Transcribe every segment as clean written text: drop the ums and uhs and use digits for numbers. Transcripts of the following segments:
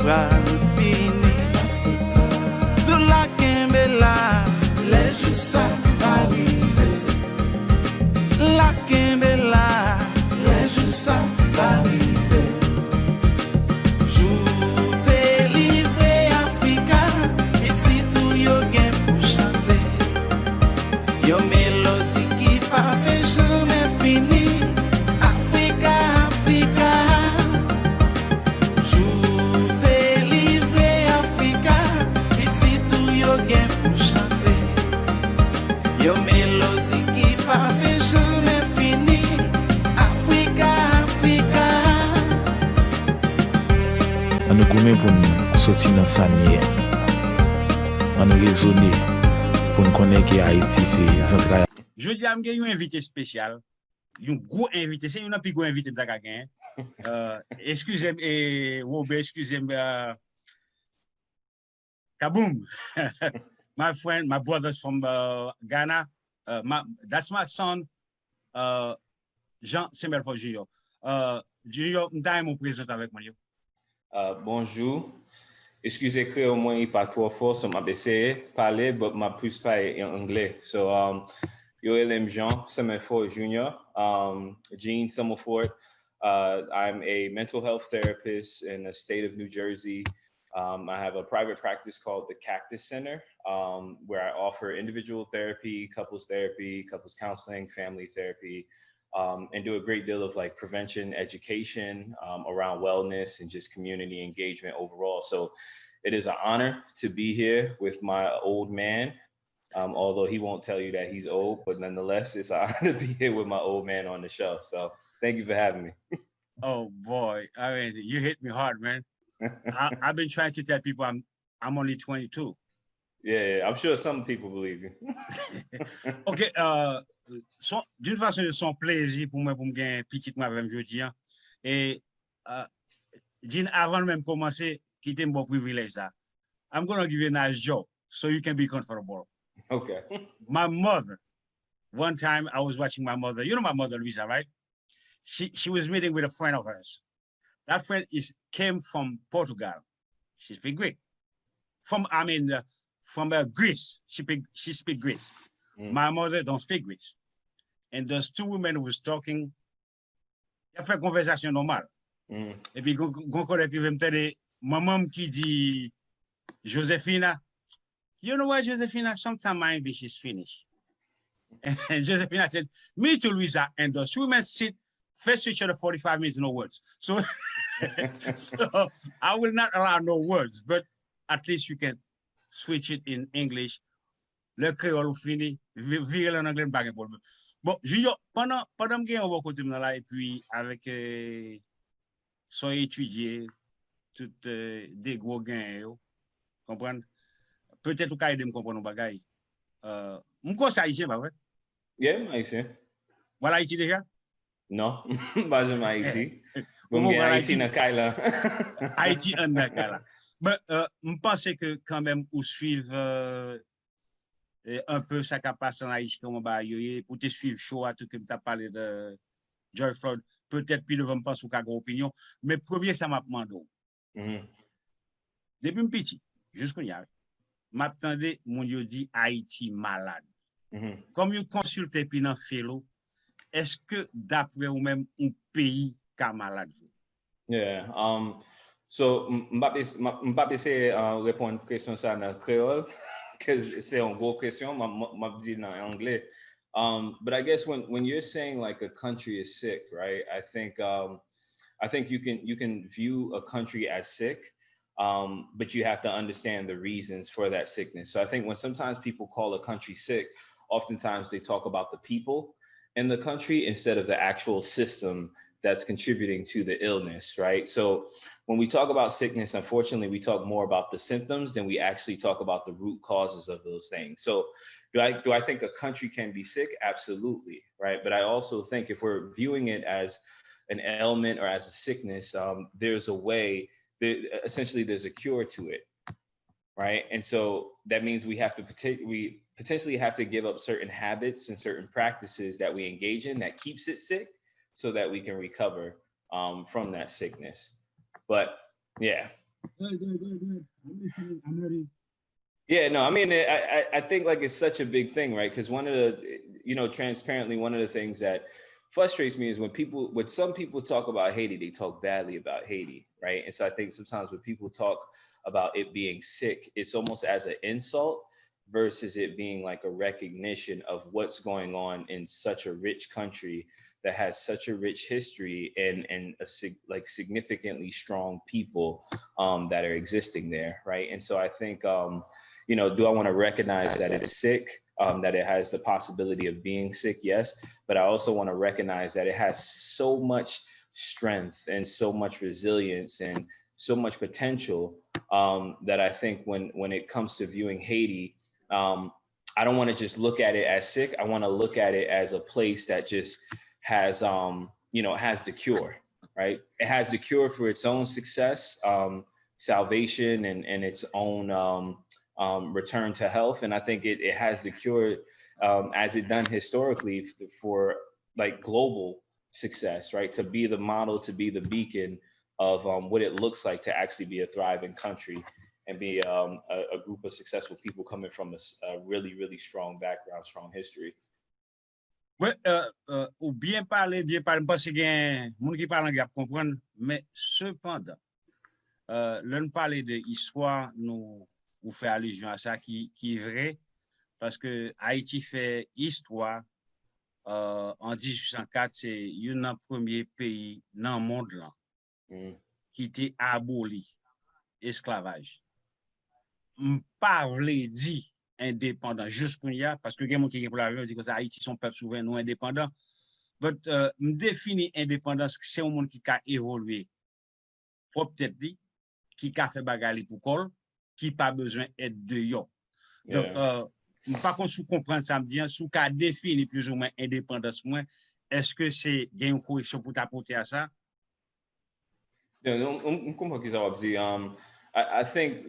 pral fini. Tout la kembe la, les jours ça arrive. La kembe la, les jours ça arrive. Yo mélodie qui pas jamais fini. Africa, Africa. Jou t'ai livré Africa. Petit tout yo gen pour chanter. Yo mélodie qui pas jamais fini. Africa, Africa. On nous commet pour nous sortir dans sa nière. On nous raisonner. Pour nous connaître que Haïti, c'est central. Je dis à un invité spécial, un gros invité, c'est un plus gros invité de Zagagan. Excusez-moi, Robert, excusez-moi, Kaboom. My friend, my brothers from Ghana. That's my son, Jean Semelfort Jr. Junior, je vais me présenter avec moi. Bonjour. Excusez que au moins il pas trop fort sur ma BC parler, but ma plus pas en anglais. So yo elem Jean Semelfort Jr. Jean Semelfort. I'm a mental health therapist in the state of New Jersey. I have a private practice called the Cactus Center, where I offer individual therapy, couples counseling, family therapy, and do a great deal of like prevention education around wellness and just community engagement overall. So it is an honor to be here with my old man, although he won't tell you that he's old, but nonetheless, it's an honor to be here with my old man on the show. So thank you for having me. Oh boy, I mean, you hit me hard, man. I've been trying to tell people I'm only 22. Yeah, I'm sure some people believe you. OK, d'une façon de son plaisir pour moi pour me gagner petite moi avec jeudi et Jean avant même commencer quitter mon privilège ça. I'm going to give you a nice joke so you can be comfortable. Okay. My mother, one time I was watching my mother. You know my mother Luisa, right? She was meeting with a friend of hers. That friend came from Portugal. She speaks Greek. From Greece. She speaks Greece. My mother don't speak Greece. And those two women who was talking, il a fait conversation normale. Et puis, gon collègue qui veut me dire, maman qui dit, Josephina, you know what, Josephina, sometimes my English is finished. And Josephina said, me too, Luisa. And those two women face each other 45 minutes, no words. So, so I will not allow no words, but at least you can switch it in English. Le créole fini, virer en anglais, pas de problème. Bon, Junior, pendant que on va côté là et puis avec son étudier tout des gros gains, comprendre. Peut-être ou aider me comprendre bagay. M'ko ça haïtien pas vrai? Yeah, haïtien. Voilà Haïti déjà? Non, pas jamais Haïti. Bon, Haïti na Kaila. Haïti en na Kaila. Mais je pense que quand même ou suivre un peu ça qui passe en Haïti comme bah pour te suivre chaud à tout que tu as parlé de George Floyd, peut-être puis devant me penser ou une opinion, mais premier ça m'a demandé. Depuis petit jusqu'au y a m'attendais mon Dieu dit Haïti malade. Comme vous consultez puis dans fellow, est-ce que d'après ou même un pays qui est malade? Yeah, so m'pas c'est répondre question ça en créole que c'est une grosse question m'a dit en anglais. But I guess when you're saying like a country is sick, right? I think you can view a country as sick, but you have to understand the reasons for that sickness. So I think when sometimes people call a country sick, oftentimes they talk about the people in the country instead of the actual system that's contributing to the illness, right? So when we talk about sickness, unfortunately, we talk more about the symptoms than we actually talk about the root causes of those things. So do I think a country can be sick? Absolutely, right? But I also think if we're viewing it as an ailment or as a sickness, there's a way, essentially there's a cure to it, right? And so that means we potentially have to give up certain habits and certain practices that we engage in that keeps it sick so that we can recover from that sickness. But yeah. Go ahead. I'm listening. I'm ready. Yeah, no, I mean, I think like it's such a big thing, right? Because one of the, transparently, one of the things that frustrates me is when some people talk about Haiti, they talk badly about Haiti, right? And so I think sometimes when people talk about it being sick, it's almost as an insult versus it being like a recognition of what's going on in such a rich country that has such a rich history and like significantly strong people that are existing there, right? And so I think do I want to recognize that it's sick, that it has the possibility of being sick? Yes. But I also want to recognize that it has so much strength and so much resilience and so much potential that I think when it comes to viewing Haiti, I don't want to just look at it as sick. I want to look at it as a place that just has, has the cure, right? It has the cure for its own success, salvation, and its own return to health. And I think it has the cure as it done historically for like global success, right? To be the model, to be the beacon of what it looks like to actually be a thriving country and be a group of successful people coming from a really, really strong background, strong history. Ouais, ou bien parler, parce qu'il y a des gens qui parlent anglais pour comprendre, mais cependant, l'on parle de l'histoire, nous fait allusion à ça qui est vrai, parce que Haïti fait histoire en 1804, c'est un premier pays dans le monde là, qui était aboli esclavage. Pas vle dit indépendant jusqu'où il y a parce que quelqu'un qui est pour la vie dit que Haïti son peuple souverain non indépendant. But me définir indépendance c'est un monde qui a évolué. Faut peut-être dire qui a fait bagarre pour col, qui pas besoin d'aide de yo. Donc par contre sous comprendre ça me dit sous qu'a défini plus ou moins indépendance moins est-ce que c'est gain une correction pour t'apporter à ça? I think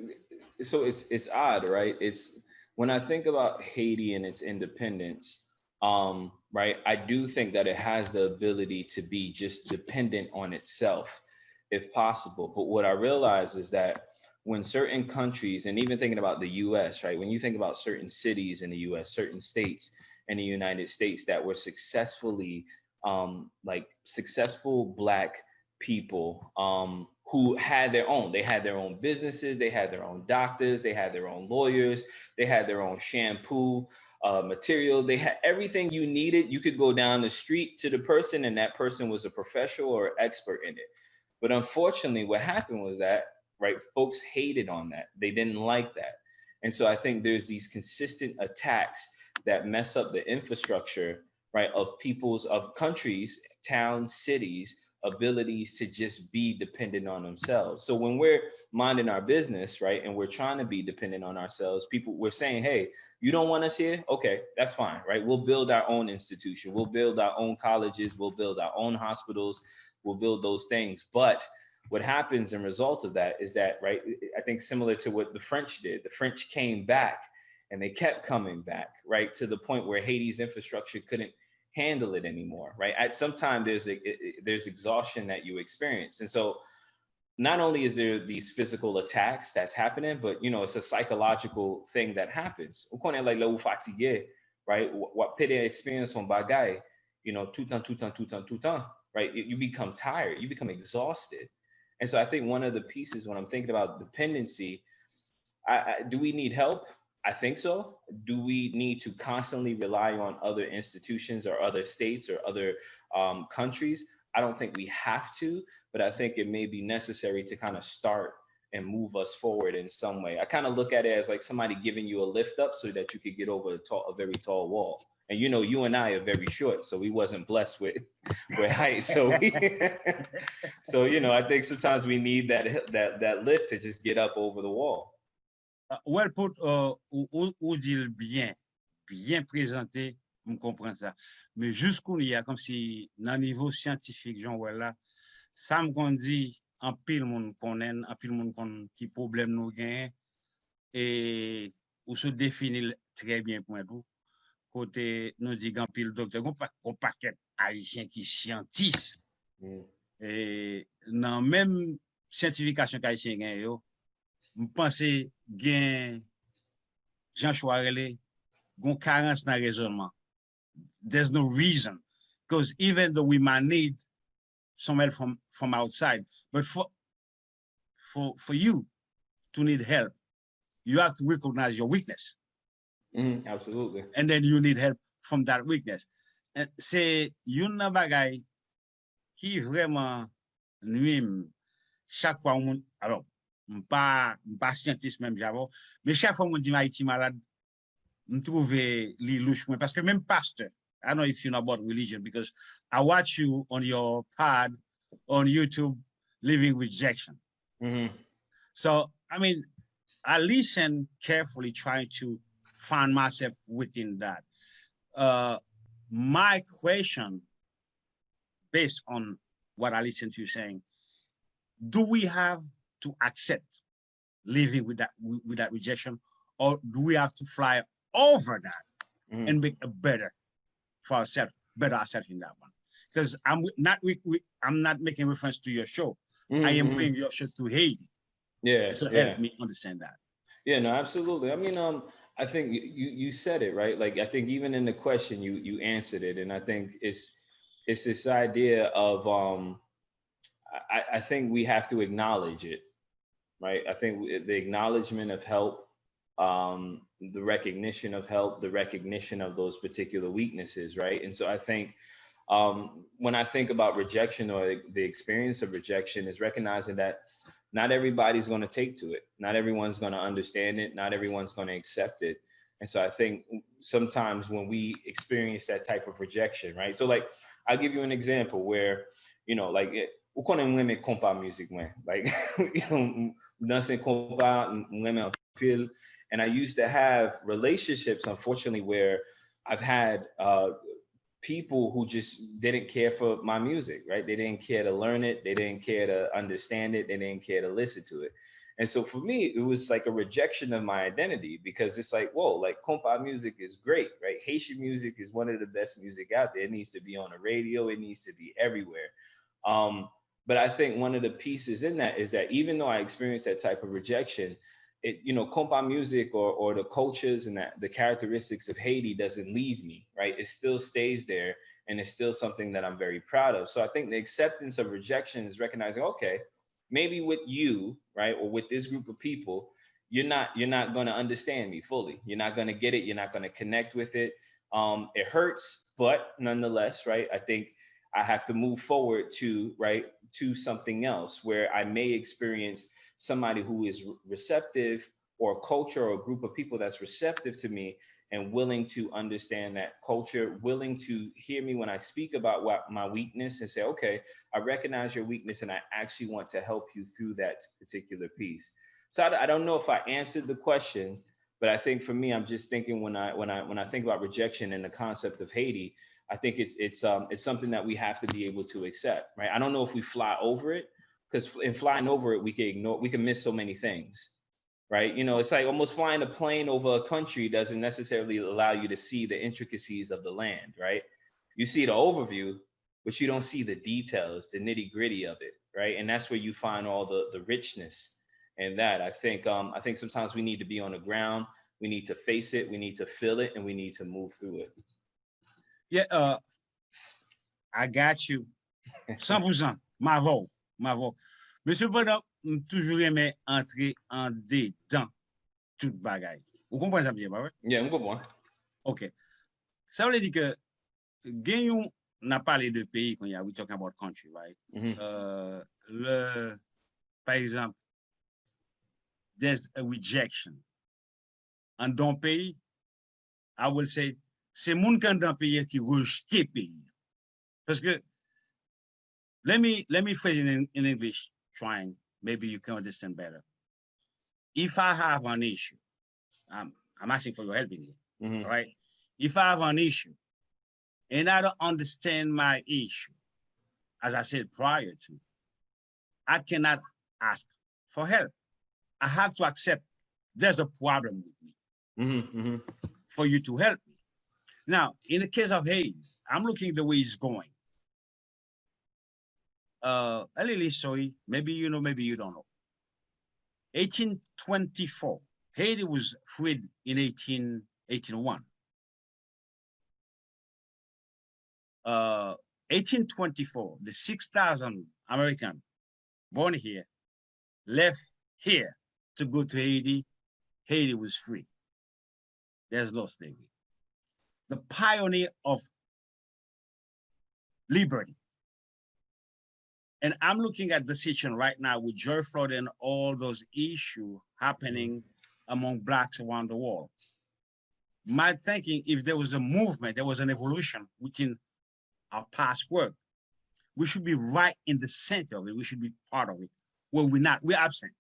so. It's odd, right? It's when I think about Haiti and its independence, right? I do think that it has the ability to be just dependent on itself, if possible. But what I realize is that when certain countries, and even thinking about the U.S., right? When you think about certain cities in the U.S., certain states in the United States that were successfully, like successful Black people who had their own. They had their own businesses, they had their own doctors, they had their own lawyers, they had their own shampoo material. They had everything you needed. You could go down the street to the person and that person was a professional or expert in it. But unfortunately, what happened was that, right, folks hated on that. They didn't like that. And so I think there's these consistent attacks that mess up the infrastructure, right, of countries, towns, cities, abilities to just be dependent on themselves. So when we're minding our business, right, and we're trying to be dependent on ourselves, we're saying, hey, you don't want us here? Okay, that's fine, right? We'll build our own institution. We'll build our own colleges. We'll build our own hospitals. We'll build those things. But what happens in result of that is that, right, I think similar to what the French did, the French came back and they kept coming back, right, to the point where Haiti's infrastructure couldn't handle it anymore, right? At some time, there's exhaustion that you experience. And so not only is there these physical attacks that's happening, but, it's a psychological thing that happens. Right? What pity experience on bagay, tout temps, right? You become tired, you become exhausted. And so I think one of the pieces when I'm thinking about dependency, do we need help? I think so. Do we need to constantly rely on other institutions or other states or other countries? I don't think we have to, but I think it may be necessary to kind of start and move us forward in some way. I kind of look at it as like somebody giving you a lift up so that you could get over a very tall wall. And you and I are very short, so we wasn't blessed with height. So so I think sometimes we need that lift to just get up over the wall. Well put, ou dit bien présenté, je comprends ça. Mais jusqu'où il y a comme si, dans le niveau scientifique, Jean là, ça me dit, en pile monde connaît, en pile monde qui problème nous gagne, et ou se définit très bien pour nous. Côté, nous dit en pile docteur, on paquet haïtien qui scientiste. Et dans même scientification qu'haïtien gagne, m'pense gen Jean Chouarele, gon carence dans raisonnement. There's no reason. Because even though we might need some help from outside, but for you to need help, you have to recognize your weakness. Absolutely. And then you need help from that weakness. And c'est yon nan bagay qui vraiment nuit chaque fois alors m'pas scientiste même j'avoue, mais chaque fois on dit Haïti malade, me trouve li louche parce que même pasteur, I don't know if you know about religion because I watch you on your pod on YouTube, Living Rejection. So, I mean, I listen carefully, trying to find myself within that. My question, based on what I listen to you saying, do we have to accept living with that rejection, or do we have to fly over that and make a better for ourselves, better ourselves in that one? Because I'm not making reference to your show. I am bringing your show to Haiti. Yeah. So help me understand that. Yeah, no, absolutely. I mean, I think you said it right. Like I think even in the question you answered it, and I think it's this idea of I think we have to acknowledge it, right? I think the acknowledgement of help, the recognition of help, the recognition of those particular weaknesses, right? And so I think when I think about rejection or the experience of rejection is recognizing that not everybody's going to take to it. Not everyone's going to understand it. Not everyone's going to accept it. And so I think sometimes when we experience that type of rejection, right? So like, I'll give you an example where, you know, like, ou konen mwen me kompa music mwen. Like, you know, dansen kompa, mwen me pil. And I used to have relationships, unfortunately, where I've had people who just didn't care for my music, right? They didn't care to learn it. They didn't care to understand it. They didn't care to listen to it. And so for me, it was like a rejection of my identity because it's like, whoa, like compa music is great, right? Haitian music is one of the best music out there. It needs to be on the radio. It needs to be everywhere. But I think one of the pieces in that is that even though I experienced that type of rejection, it, you know, compa music or the cultures and the characteristics of Haiti doesn't leave me, right? It still stays there, and it's still something that I'm very proud of. So I think the acceptance of rejection is recognizing, okay, maybe with you, right, or with this group of people, you're not going to understand me fully. You're not going to get it. You're not going to connect with it. It hurts, but nonetheless, right, I think I have to move forward to something else where I may experience somebody who is receptive, or a culture or a group of people that's receptive to me and willing to understand that culture, willing to hear me when I speak about what my weakness and say, okay, I recognize your weakness and I actually want to help you through that particular piece. So I don't know if I answered the question, but I think for me, I'm just thinking when I think about rejection and the concept of Haiti, I think it's something that we have to be able to accept, right? I don't know if we fly over it, because in flying over it, we can miss so many things, right? You know, it's like almost flying a plane over a country doesn't necessarily allow you to see the intricacies of the land, right? You see the overview, but you don't see the details, the nitty gritty of it, right? And that's where you find all the richness in that. I think sometimes we need to be on the ground, we need to face it, we need to feel it, and we need to move through it. Yeah, I got you. 100%, Mavo. Monsieur Bonham, toujours aimé entrer en dedans tout bagay. Vous comprenez ça bien, pas vrai? Yeah, je comprends. OK. Ça veut dire que Gagnon n'a parlé de pays quand we talking about country, right? Par exemple, there's a rejection. En don pays, I will say, c'est moun kan dans pays qui rejete pays. Parce que let me phrase it in English, trying, maybe you can understand better. If I have an issue, I'm asking for your help in here, all right? If I have an issue and I don't understand my issue, as I said prior to, I cannot ask for help. I have to accept there's a problem with me for you to help me. Now, in the case of Haiti, I'm looking the way it's going. A little history, maybe you know, maybe you don't know. 1824. Haiti was freed in 1801. 1824, the 6,000 Americans born here left here to go to Haiti. Haiti was free. There's no slavery. The pioneer of liberty. And I'm looking at the situation right now with George Floyd and all those issues happening among blacks around the world. My thinking, if there was a movement, there was an evolution within our past work, we should be right in the center of it. We should be part of it. Well, we're not, we're absent.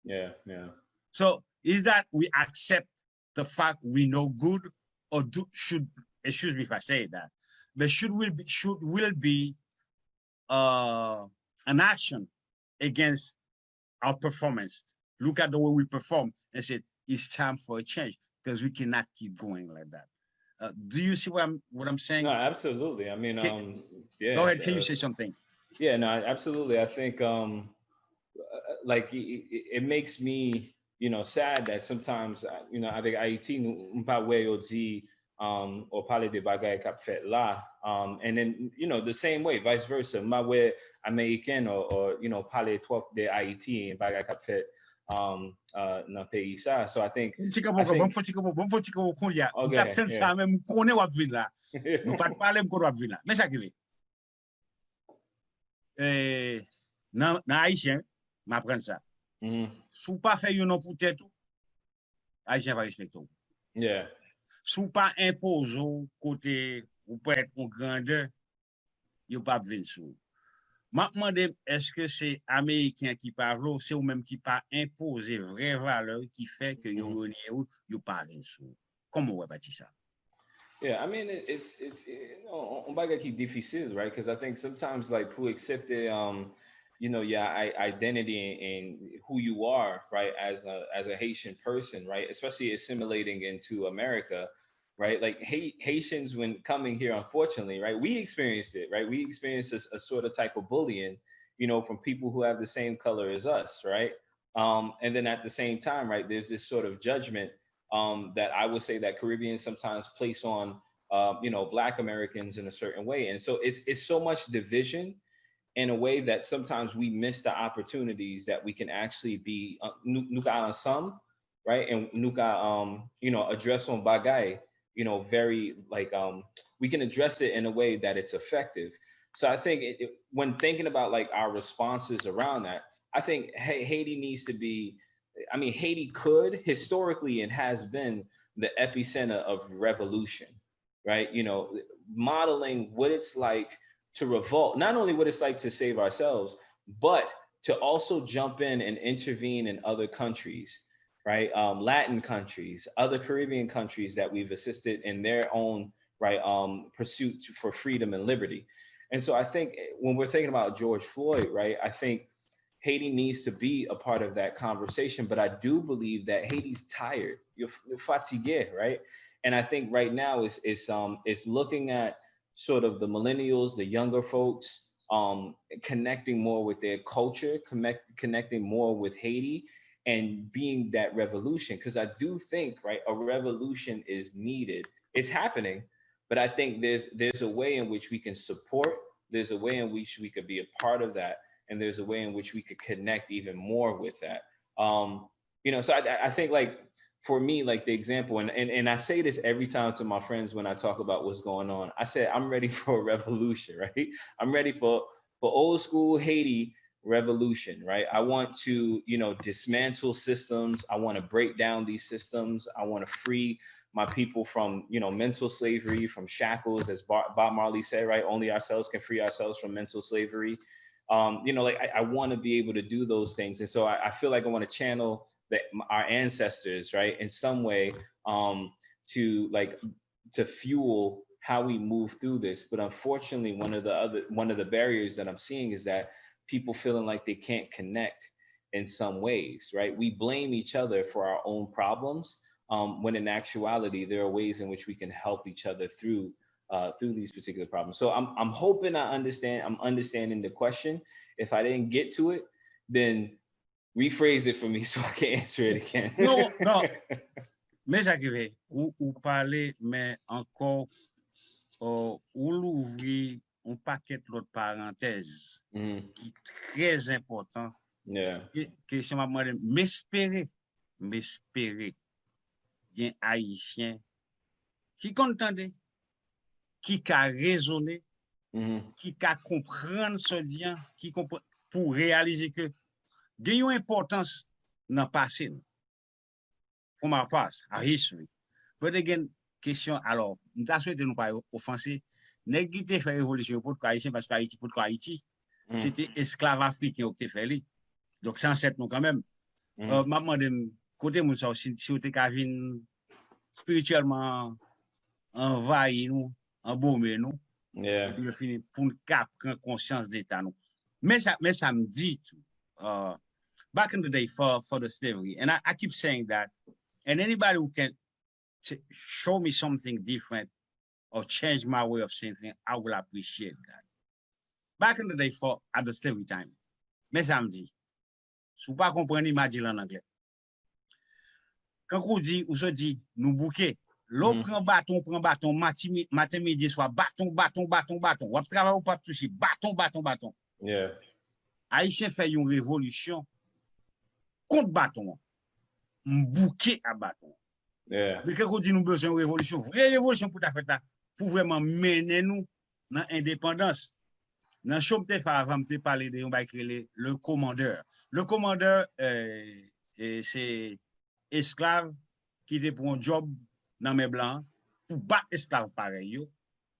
Yeah, yeah. So is that we accept the fact we know good, or should, excuse me if I say that, but will be an action against our performance. Look at the way we perform and say it's time for a change, because we cannot keep going like that. Do you see what I'm saying? No, absolutely. I mean, yeah. Go ahead. Can you say something? Yeah, no, absolutely. I think like it makes me, sad that sometimes, avec Haïti, nous pas ouais yo dit or parler de bagaille qu'a fait là, and then the same way, vice versa, ma ouais américaine or parler trop de Haïti and bagaille qu'a fait dans pays ça. So I think okay, nous pas parler encore wap vin là. Mais ça qui veut. Dans haïtien, m'apprendre ça. Sou pas fait yon pour tête, haïtien va respecter. Yeah. Sou pas impose côté ou peut être en grandeur, yo pas vinn sou. M'a demandé, est-ce que c'est américain qui parle, c'est ou même qui pas imposer vraie valeur qui fait que yo pas vinn sou. Comment on va bâtir ça? Yeah, I mean it's on baga qui difficile, right? Because I think sometimes like who accept the your identity and who you are, right, as a Haitian person, right, especially assimilating into America, right? Like Haitians when coming here, unfortunately, right, we experienced it, right? We experienced a sort of type of bullying, from people who have the same color as us, right? And then at the same time, right, there's this sort of judgment that I would say that Caribbeans sometimes place on, Black Americans in a certain way. And so it's so much division in a way that sometimes we miss the opportunities that we can actually be nuka ensemble, right? And nuka, address on bagay, very like, we can address it in a way that it's effective. So I think when thinking about like our responses around that, I think Haiti needs to be, Haiti could historically and has been the epicenter of revolution, right? Modeling what it's like to revolt, not only what it's like to save ourselves, but to also jump in and intervene in other countries, right? Latin countries, other Caribbean countries that we've assisted in their own, right, pursuit for freedom and liberty. And so I think when we're thinking about George Floyd, right, I think Haiti needs to be a part of that conversation, but I do believe that Haiti's tired. You're fatigué, right? And I think right now it's looking at sort of the millennials, the younger folks, connecting more with their culture, connecting more with Haiti, and being that revolution. Because I do think, right, a revolution is needed. It's happening, but I think there's a way in which we can support. There's a way in which we could be a part of that, and there's a way in which we could connect even more with that. So I think like for me, like the example, and I say this every time to my friends when I talk about what's going on. I said, I'm ready for a revolution, right? I'm ready for old school Haiti revolution, right? I want to, dismantle systems. I want to break down these systems. I want to free my people from, mental slavery, from shackles, as Bob Marley said, right? Only ourselves can free ourselves from mental slavery. I want to be able to do those things. And so I feel like I want to channel our ancestors, right, in some way, to fuel how we move through this. But unfortunately, one of the barriers that I'm seeing is that people feeling like they can't connect in some ways, right? We blame each other for our own problems, when in actuality there are ways in which we can help each other through these particular problems. So I'm hoping I'm understanding the question. If I didn't get to it, then rephrase it for me so I can answer it again. Non, non. Mais ça qui fait, ou parler, mais encore, ou l'ouvrir un paquet l'autre parenthèse qui est très important. Yeah. Question m'a demandé, m'espérer, bien haïtien, qui contendait, qui a raisonné, qui a comprendre ce dia, qui comprend pour réaliser que il y a une importance dans le passé. Pour ma part, à history. But again, question, alors, nous avons souhaité nous pas offenser, n'est-ce qui fait révolution pour Haïtien parce qu'Haïti pour Haïti, c'était esclave africain qui fait lui. Donc, c'est ancêtre nous quand même. Maman de côté, nous ça aussi, si vous êtes spirituellement envahi nous, embaumé nous, Yeah. et puis le fini pour nous prendre conscience d'état nous. Mais ça me dit tout. Back in the day for the slavery, and I keep saying that, and anybody who can show me something different or change my way of saying things, I will appreciate that. Back in the day at the slavery time, mais ça me dit, si vous ne comprenez pas, en anglais. Quand on dit, ou se dit, nous bouquet, l'on prend bâton, matin, midi, soir, bâton. On va travailler ou pas toucher, bâton. Yeah. Haïtien fait une révolution contre bâton. Un bouquet à bâton. Yeah. Mais quand on dit nous besoin de révolution, vraie révolution pour faire ça, pour vraiment mener nous dans l'indépendance. Dans le show, avant de parler de le commandeur. Le commandeur, c'est esclave qui était pour un job dans mes blancs, pour battre esclave pareil,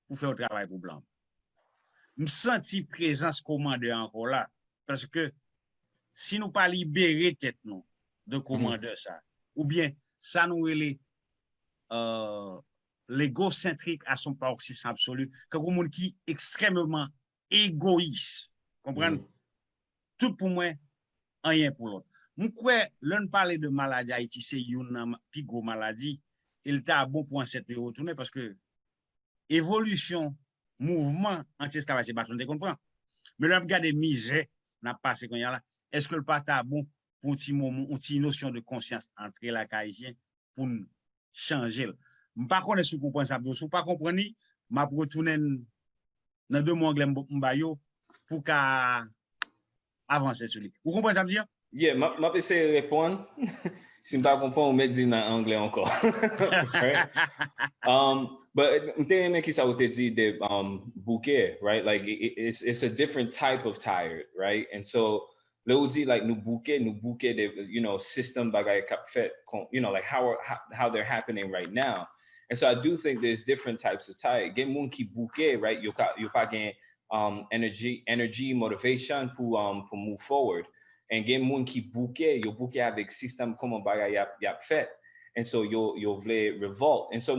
pour faire le travail pour blanc. Je sens présence commandeur encore là, parce que si nous pas libérer tête nous de commandeur ça, ou bien ça nous est l'égocentrique à son paroxysme absolu, que le monde qui est extrêmement égoïste, comprenez? Tout pour moi, rien pour l'autre. Je crois, l'on parle de maladie Haïti, c'est une plus grosse maladie, il est bon pour un certain retourner parce que évolution, mouvement anti-esclavage, c'est pas tout, tu comprends? Mais là, regarde misère, n'a pas passé qu'on y a là. Est-ce que le pas bon pour une notion de conscience entre la Haïtien pour changer? Je ne sais pas si vous comprenez ça. Si vous ne comprenez pas, je vais retourner dans deux mots anglais pour avancer sur lui. Vous comprenez ça me dire? Yeah, je vais essayer de répondre. Si je ne comprends pas, on me dit en anglais encore. Right? But I'm thinking that ça vous dit de bouquet, right? Like it's a different type of tired, right? And so là on dit like nous bouquet de, you know, system bagay kap fait, you know, like how they're happening right now. And so I do think there's different types of tired. Gen moun ki bouquet, right? Yo pa gen energy, motivation pour move forward. And gen moun ki bouquet, yo bouquet avec system comment bagay yap fait. And so yo vle revolt. And so I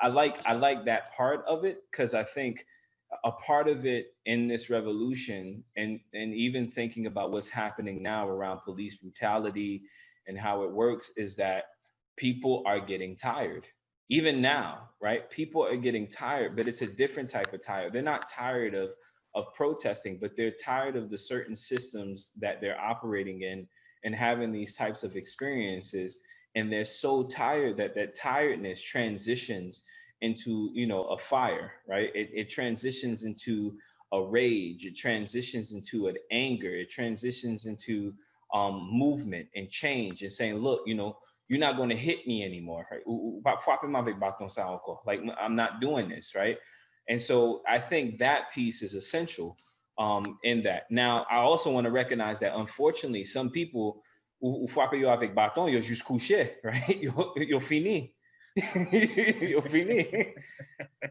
like that part of it, because I think a part of it in this revolution and even thinking about what's happening now around police brutality and how it works is that people are getting tired. Even now, right? People are getting tired, but it's a different type of tired. They're not tired of protesting, but they're tired of the certain systems that they're operating in and having these types of experiences. And they're so tired that tiredness transitions into, you know, a fire, right? It transitions into a rage. It transitions into an anger. It transitions into movement and change and saying, look, you know, you're not going to hit me anymore, right? Like, I'm not doing this, right? And so I think that piece is essential in that. Now, I also want to recognize that, unfortunately, some people who frappe yo avec bâton, yo juste couché, right? Yo fini. Yo fini.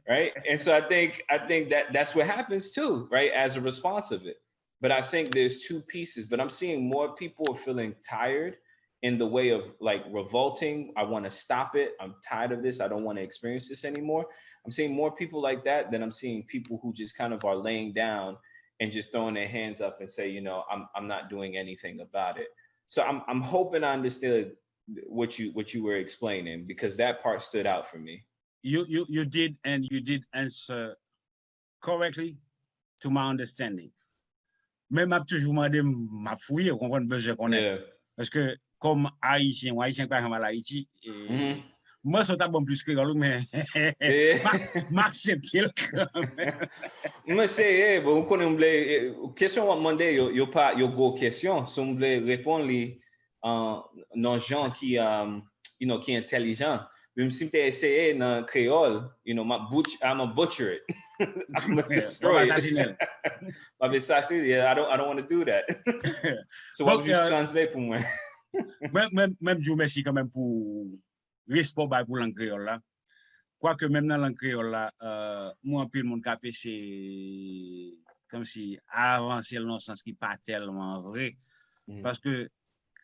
Right? And so I think that's what happens too, right? As a response of it. But I think there's two pieces, but I'm seeing more people are feeling tired in the way of like revolting. I want to stop it. I'm tired of this. I don't want to experience this anymore. I'm seeing more people like that than I'm seeing people who just kind of are laying down and just throwing their hands up and say, you know, I'm not doing anything about it. So I'm hoping I understood what you were explaining, because that part stood out for me. You did, and you did answer correctly to my understanding. Même m'a toujours demandé m'a fouillé, on comprend besoin qu'on est. Yeah. Parce que comme Haïtien, ou Haïtien pas mal Haïti, et Mhm. moi, c'est un bon plus créole, mais Yeah. m'accepte quand même. Mais c'est, bon, on connaît, question à demander, yo pas, yo go question, si on voulait répondre, non, gens qui, qui est intelligent. Même si tu essayé dans créole, I'm a butcher it. I'm gonna On va destroy it. assassiner. I'm assassinate. Yeah, I don't want to do that. So what Donc, would you translate pour moi? même je vous remercie quand même pour respect pour langue créole là. Quoique même dans langue créole là, moi un peu mon capé c'est comme si avancer dans le sens qui pas tellement vrai parce que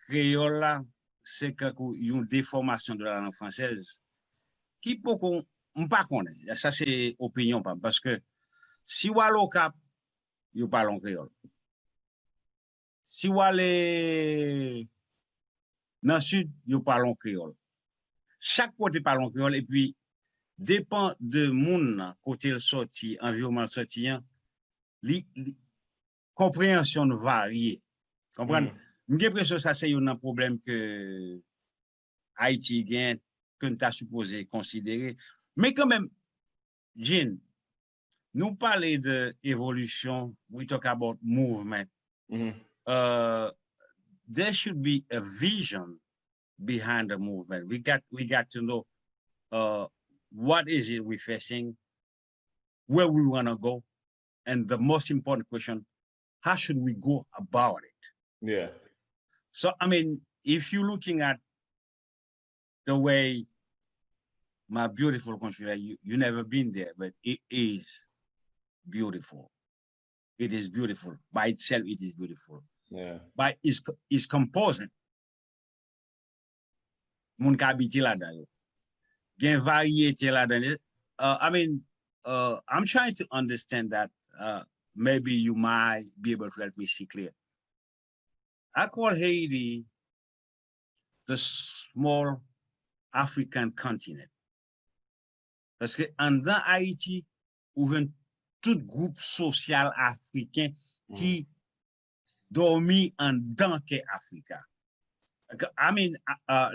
créole là c'est une déformation de la langue française qui peut qu'on pas connaît. Ça c'est opinion parce que si vous allez au Cap, vous parlez en créole. Si vous allez dans le sud, vous parlez en créole. Chaque côté parle en créole et puis dépend de moun côté le sorti, environnement sorti, compréhension varie. Comprenez? J'ai l'impression que ça c'est un problème que Haïti gagne que nous avons supposé considérer. Mais quand même, Jean, nous parlons de évolution, we talk about movement. There should be a vision behind the movement. We got to know what is it we're facing, where we want to go, and the most important question, how should we go about it? Yeah. So, I mean, if you're looking at the way my beautiful country, you never been there, but it is beautiful. It is beautiful. By itself, it is beautiful. Yeah. By its composing. Moun ka habite là-dedans. Gen variété là-dedans. I mean, I'm trying to understand that. Maybe you might be able to help me see clear. I call Haiti the small African continent. Parce que en dans Haïti, ouvre tout groupe social africain qui dormi en dans que Africa. I mean,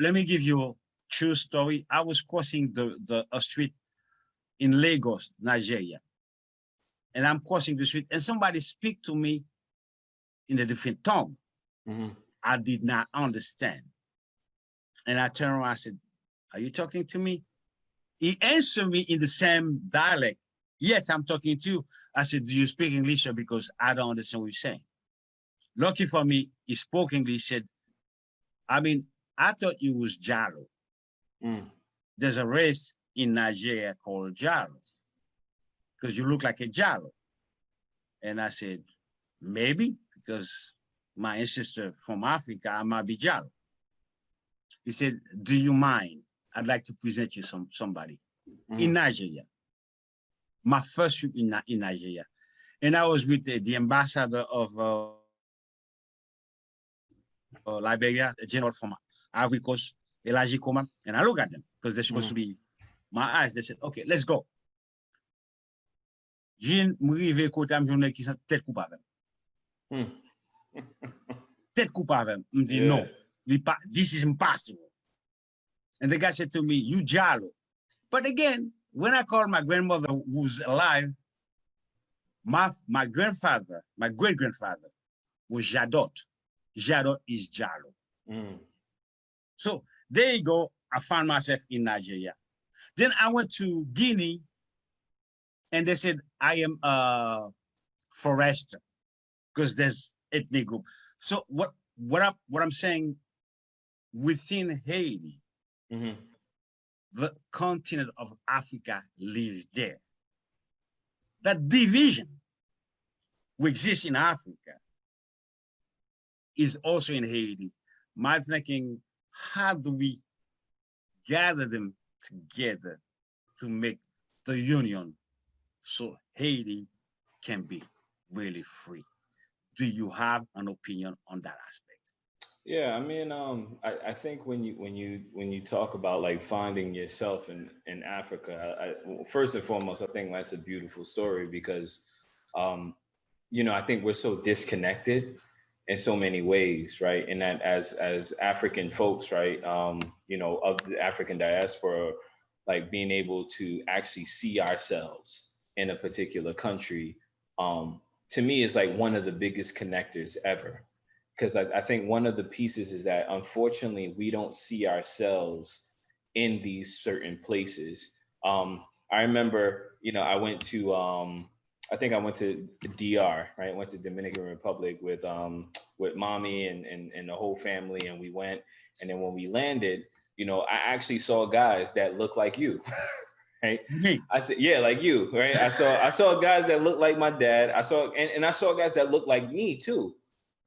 let me give you a true story. I was crossing a street in Lagos, Nigeria. And I'm crossing the street and somebody speak to me in a different tongue. I did not understand. And I turned around and said, are you talking to me? He answered me in the same dialect. Yes, I'm talking to you. I said, do you speak English? Because I don't understand what you're saying. Lucky for me, he spoke English. He said, I mean, I thought you was Jalo. There's a race in Nigeria called Jalo because you look like a Jalo. And I said, maybe because my ancestor from Africa, I might be Jalo. He said, do you mind? I'd like to present you somebody in Nigeria. My first trip in Nigeria. And I was with the ambassador of Liberia, the general from Ivory Coast, Elijah Koma, and I look at them because they're supposed to be my eyes. They said, okay, let's go. Jean m'rive kote am journée qui tête coupable. Tête coupable. Me dit no, this is impossible. And the guy said to me, you Jalo. But again, when I called my grandmother who's alive, my grandfather, my great-grandfather was Jadot. Jadot is Jalo. So there you go. I found myself in Nigeria. Then I went to Guinea and they said, I am a forester because there's ethnic group. So what I'm saying, within Haiti, the continent of Africa lives there. That division which exists in Africa is also in Haiti. My thinking, how do we gather them together to make the union so Haiti can be really free? Do you have an opinion on that aspect? Yeah, I mean, I think when you talk about like finding yourself in Africa, first and foremost, I think that's a beautiful story because I think we're so disconnected in so many ways, right? And that as African folks, right, of the African diaspora, like being able to actually see ourselves in a particular country, to me is like one of the biggest connectors ever. Because I think one of the pieces is that unfortunately we don't see ourselves in these certain places. I remember, I think I went to DR, right? Went to Dominican Republic with mommy and the whole family, and we went. And then when we landed, I actually saw guys that look like you, right? Me. I said, yeah, like you, right? I saw guys that looked like my dad. And I saw guys that looked like me too.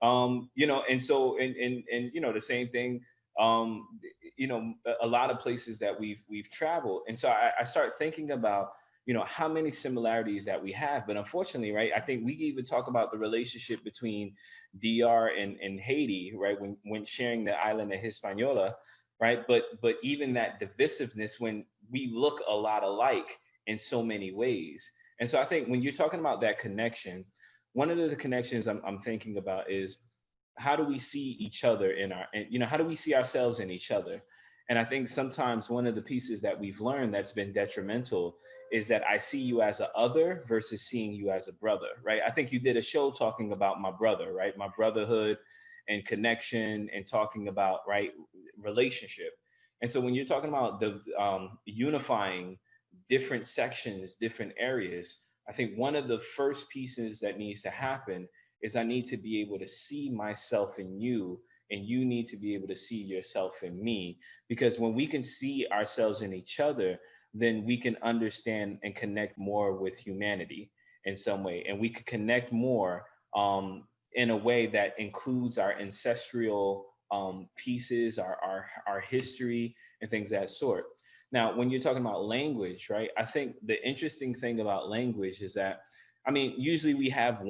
And so and the same thing. Um, a lot of places that we've traveled, and so I start thinking about how many similarities that we have. But unfortunately, right, I think we can even talk about the relationship between DR and Haiti, right, when sharing the island of Hispaniola, right? But even that divisiveness when we look a lot alike in so many ways. And so I think when you're talking about that connection, one of the connections I'm thinking about is how do we see each other and how do we see ourselves in each other? And I think sometimes one of the pieces that we've learned that's been detrimental is that I see you as a other versus seeing you as a brother, right? I think you did a show talking about my brother, right? My brotherhood and connection and talking about, right, relationship. And so when you're talking about the unifying different sections, different areas, I think one of the first pieces that needs to happen is I need to be able to see myself in you, and you need to be able to see yourself in me. Because when we can see ourselves in each other, then we can understand and connect more with humanity in some way. And we can connect more in a way that includes our ancestral pieces, our history, and things of that sort. Now, when you're talking about language, right, I think the interesting thing about language is that, I mean, usually we have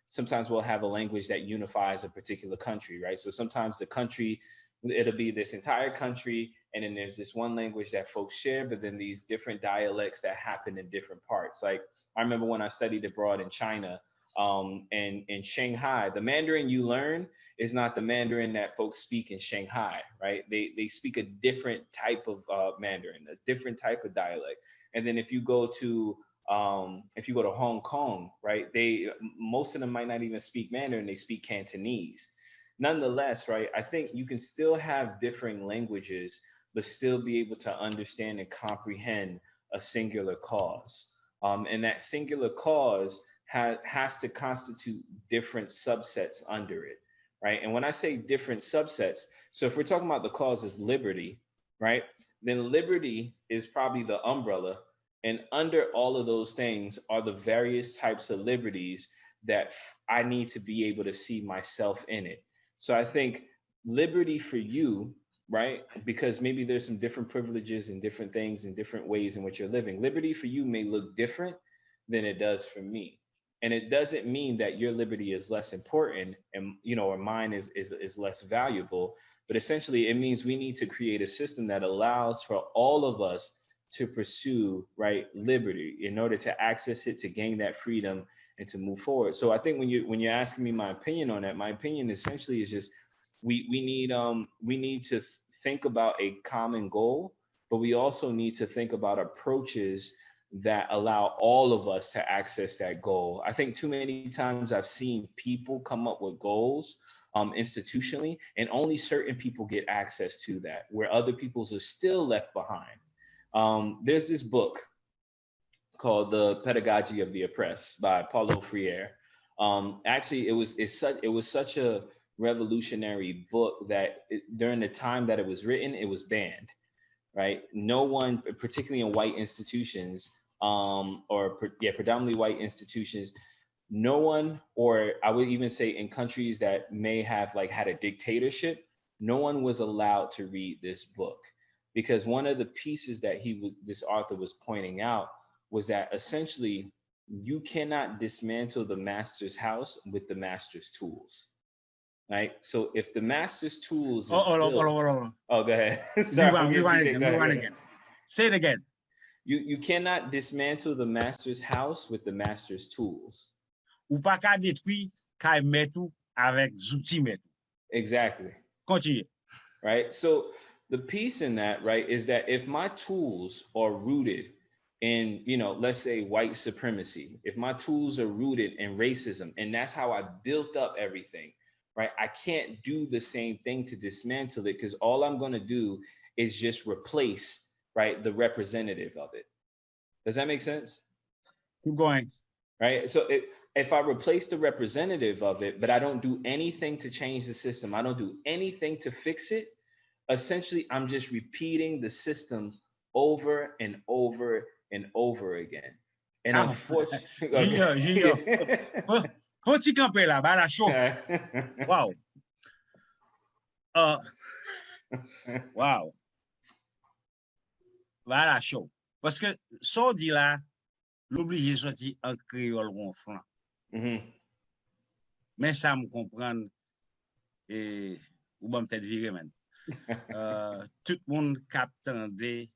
sometimes we'll have a language that unifies a particular country, right? So sometimes the country, it'll be this entire country, and then there's this one language that folks share, but then these different dialects that happen in different parts. Like I remember when I studied abroad in China, and in Shanghai, the Mandarin you learn is not the Mandarin that folks speak in Shanghai, right? They speak a different type of Mandarin, a different type of dialect. And then if you go to Hong Kong, right, most of them might not even speak Mandarin, they speak Cantonese. Nonetheless, right, I think you can still have differing languages, but still be able to understand and comprehend a singular cause. And that singular cause has to constitute different subsets under it, right? And when I say different subsets, so if we're talking about the cause as liberty, right, then liberty is probably the umbrella. And under all of those things are the various types of liberties that I need to be able to see myself in it. So I think liberty for you, right? Because maybe there's some different privileges and different things and different ways in which you're living. Liberty for you may look different than it does for me. And it doesn't mean that your liberty is less important and or mine is less valuable. But essentially it means we need to create a system that allows for all of us to pursue, right, liberty in order to access it, to gain that freedom and to move forward. So I think when you're asking me my opinion on that, my opinion essentially is just we need to think about a common goal, but we also need to think about approaches that allow all of us to access that goal. I think too many times I've seen people come up with goals institutionally, and only certain people get access to that, where other people's are still left behind. There's this book called The Pedagogy of the Oppressed by Paulo Freire. Actually, it was such a revolutionary book that during the time that it was written, it was banned, right? No one, particularly in white institutions, predominantly white institutions, no one, or I would even say in countries that may have like had a dictatorship, no one was allowed to read this book. Because one of the pieces that this author was pointing out was that essentially you cannot dismantle the master's house with the master's tools, right? So if the master's tools is Hold on, built, hold on. oh, go ahead. Sorry, Rewind again. Say it again. You cannot dismantle the master's house with the master's tools. ou pas qu'à détruire, qu'à mettre avec outils mettre. Exactly. Continue. Right. So the piece in that, right, is that if my tools are rooted in, you know, let's say white supremacy, if my tools are rooted in racism, and that's how I built up everything, right? I can't do the same thing to dismantle it, because all I'm going to do is just replace, right, the representative of it. Does that make sense? Keep going. Right. So if I replace the representative of it, but I don't do anything to change the system, I don't do anything to fix it, essentially I'm just repeating the system over and over and over again. And unfortunately, Junior. Continue camper là, bah la chaud. Wow. Wow. Voilà chaud. Parce que ça dit là, l'obligé sorti en créole ronflant. Mais ça me comprend et ou bon peut-être virer même. Tout le monde captendait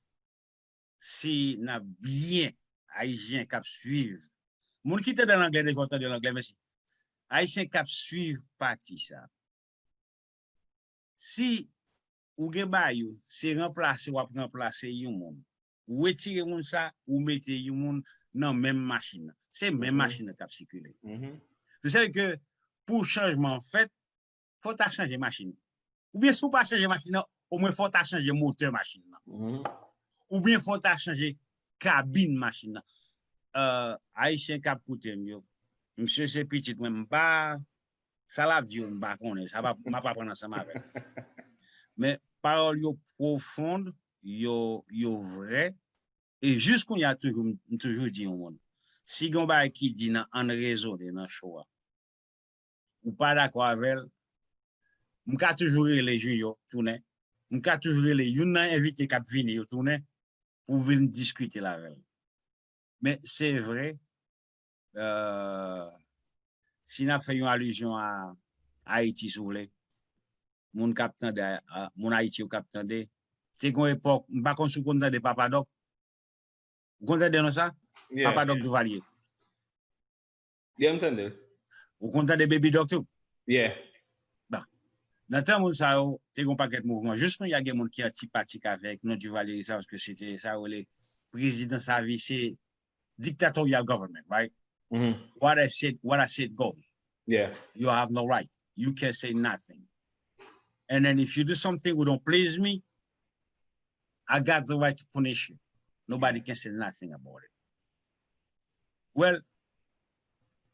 si n'a bien haïtien cap suivre. Moun qui était dans l'anglais de content de l'anglais merci. Haïtien cap suivre parti ça. Si ou gen bayou, c'est remplacer ou remplacer yon moun. Ou retirer moun ça ou mettre yon moun dans même machine. C'est même machine qui a circulé. Vous savez que pour changement fait, faut changer machine. Ou bien si vous pas changer machine, au moins faut changer moteur machine. Ou bien faut changer cabine machine. Haïtien cap coûter mieux. Monsieur c'est petit même pas ça l'a dit on pas connaît, ça va m'a pas prendre ensemble avec. Mais parole yo profonde, yo vrai et jusqu'on y a toujours dit au monde. Si gon ba qui dit dans en raison de dans choix. Ou pas d'accord avec m'ka toujours les junior tourner. M'ka toujours les yon invité cap venir tourner pour venir discuter la avec. Mais c'est vrai si n'a fait une allusion à Haïti sous les mon capitaine de mon Haïti au capitaine de c'est une époque pas qu'on sous content de Papa Doc content de ça Papa Doc Duvalier entendu ou content de Baby Doc tout yeah bah dans temps mon ça c'est un paquet de mouvement juste quand il y a des monde qui est antipathique avec non Duvalier ça parce que c'était ça le président sa vie c'est dictatorial government right what I said goes yeah you have no right you can't say nothing. And then if you do something who don't please me, I got the right to punish you. Nobody can say nothing about it. Well,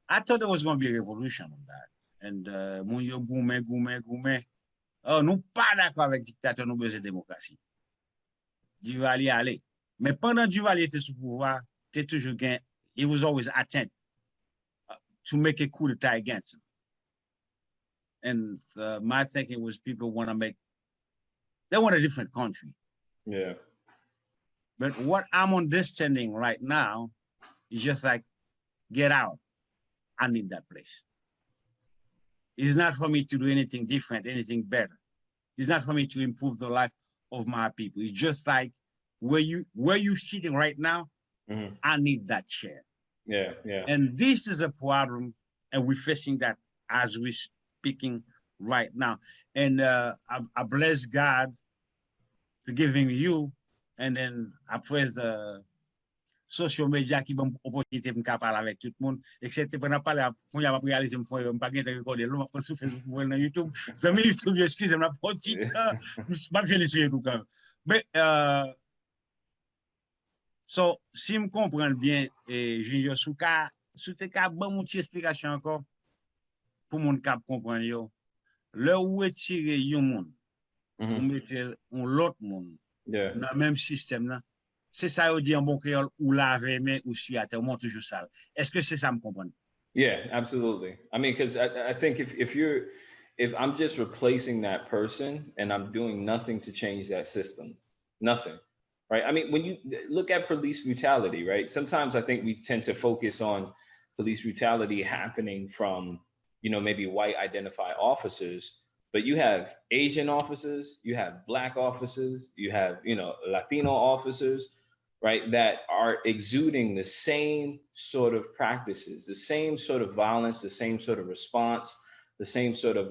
I thought there was going to be a revolution on that. And mon yo goumen. Oh, nous pas d'accord avec dictateur, nous besoin de démocratie. Duvalier allez. Mais pendant Duvalier était sous pouvoir, t'es toujours gain. He was always attempt to make a coup d'etat against him. And my thinking was people they want a different country. Yeah. But what I'm understanding right now is just like, get out. I need that place. It's not for me to do anything different, anything better. It's not for me to improve the life of my people. It's just like where you sitting right now, I need that chair. Yeah. And this is a problem, and we're facing that as we speaking right now. And I bless God for giving you, and then I praise the social media qui bon opportunité de parler avec tout le monde, excepté pendant parler quand il a pas réalisé me faire pas bien recorder là m'a sur Facebook ou dans YouTube. Ça me YouTube excusez-moi pas petit pas féliciter tout quand. Mais so si me comprendre bien et Junior sous te ka bon une petite explication encore pour mon cap comprendre yo. Là où retirer yon monde, ou mettre un l'autre monde dans le même système là. C'est ça on dit en bon créole ou laver main ou sur à terre, on toujours sale. Est-ce que c'est ça me comprendre? Yeah, absolutely. I mean, because I think if I'm just replacing that person and I'm doing nothing to change that system, nothing, right? I mean, when you look at police brutality, right? Sometimes I think we tend to focus on police brutality happening from, you know, maybe white identified officers, but you have Asian officers, you have Black officers, you have, you know, Latino officers, right, that are exuding the same sort of practices, the same sort of violence, the same sort of response, the same sort of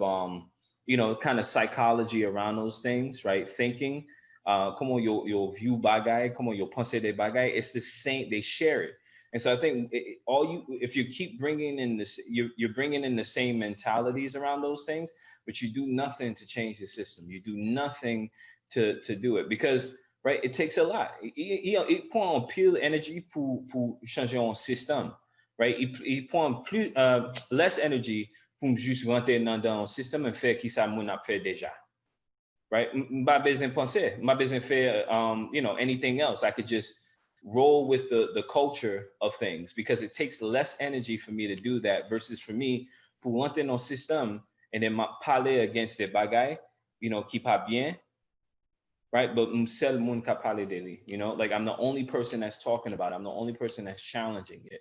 kind of psychology around those things, right? Thinking, como yo view bagay, como yo pense de bagay, it's the same. They share it, and so I think if you keep bringing in this, you're bringing in the same mentalities around those things, but you do nothing to change the system. You do nothing to do it because, right, it takes a lot. Il prend un pile d'énergie pour changer un système, right? Il prend less energy pour juste rentrer dans un système et faire qui ça moun a fait déjà, right? Pas besoin penser, pas besoin faire anything else. I could just roll with the culture of things because it takes less energy for me to do that versus for me pour rentrer dans un système and then parler against des bagailles, qui pas bien. Right, but seul monde ka parler de, like I'm the only person that's talking about it. I'm the only person that's challenging it.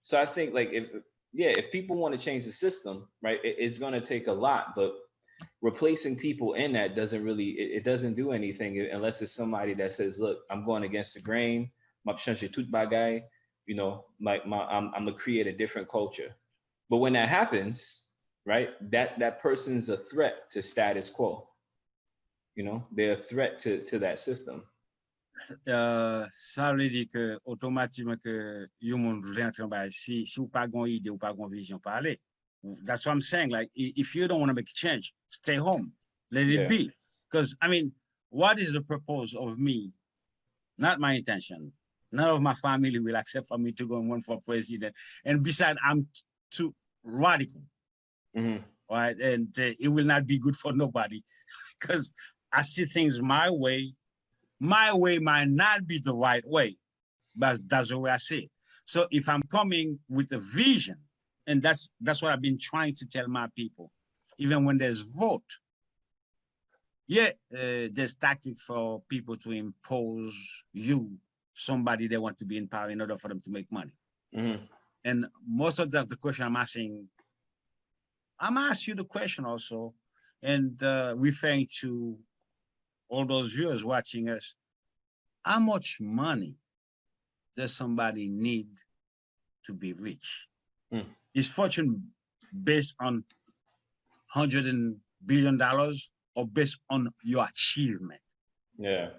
So I think like if people want to change the system, right, it's going to take a lot, but replacing people in that doesn't really, it doesn't do anything unless it's somebody that says, look, I'm going against the grain, I'm gonna create a different culture. But when that happens, right, that person's a threat to status quo. They're a threat to that system. Ça veut dire que automatiquement que you monde rentre en bas si ou pas gon idée ou pas gon vision parler. That's what I'm saying. Like if you don't want to make a change, stay home. Let it be. Because I mean, what is the purpose of me? Not my intention. None of my family will accept for me to go and run for president. And besides, I'm too radical. Mm-hmm. Right? And it will not be good for nobody because I see things my way. My way might not be the right way, but that's the way I see it. So if I'm coming with a vision, and that's what I've been trying to tell my people, even when there's vote, there's tactic for people to impose somebody they want to be in power in order for them to make money. Mm-hmm. And most of the question I'm asking you the question also, and referring to all those viewers watching us, how much money does somebody need to be rich? Is fortune based on $100 billion or based on your achievement? Yeah.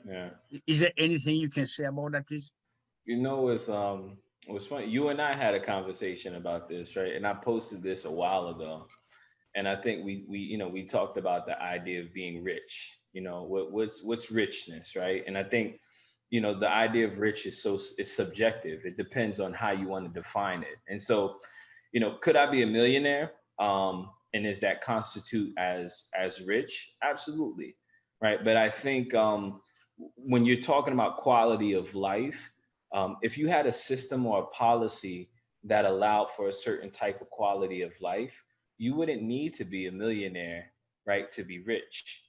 Is there anything you can say about that, please? It's funny. You and I had a conversation about this, right? And I posted this a while ago. And I think we talked about the idea of being rich. What's richness, right? And I think, the idea of rich is subjective. It depends on how you want to define it. And so, could I be a millionaire? And does that constitute as rich? Absolutely, right? But I think when you're talking about quality of life, if you had a system or a policy that allowed for a certain type of quality of life, you wouldn't need to be a millionaire, right, to be rich,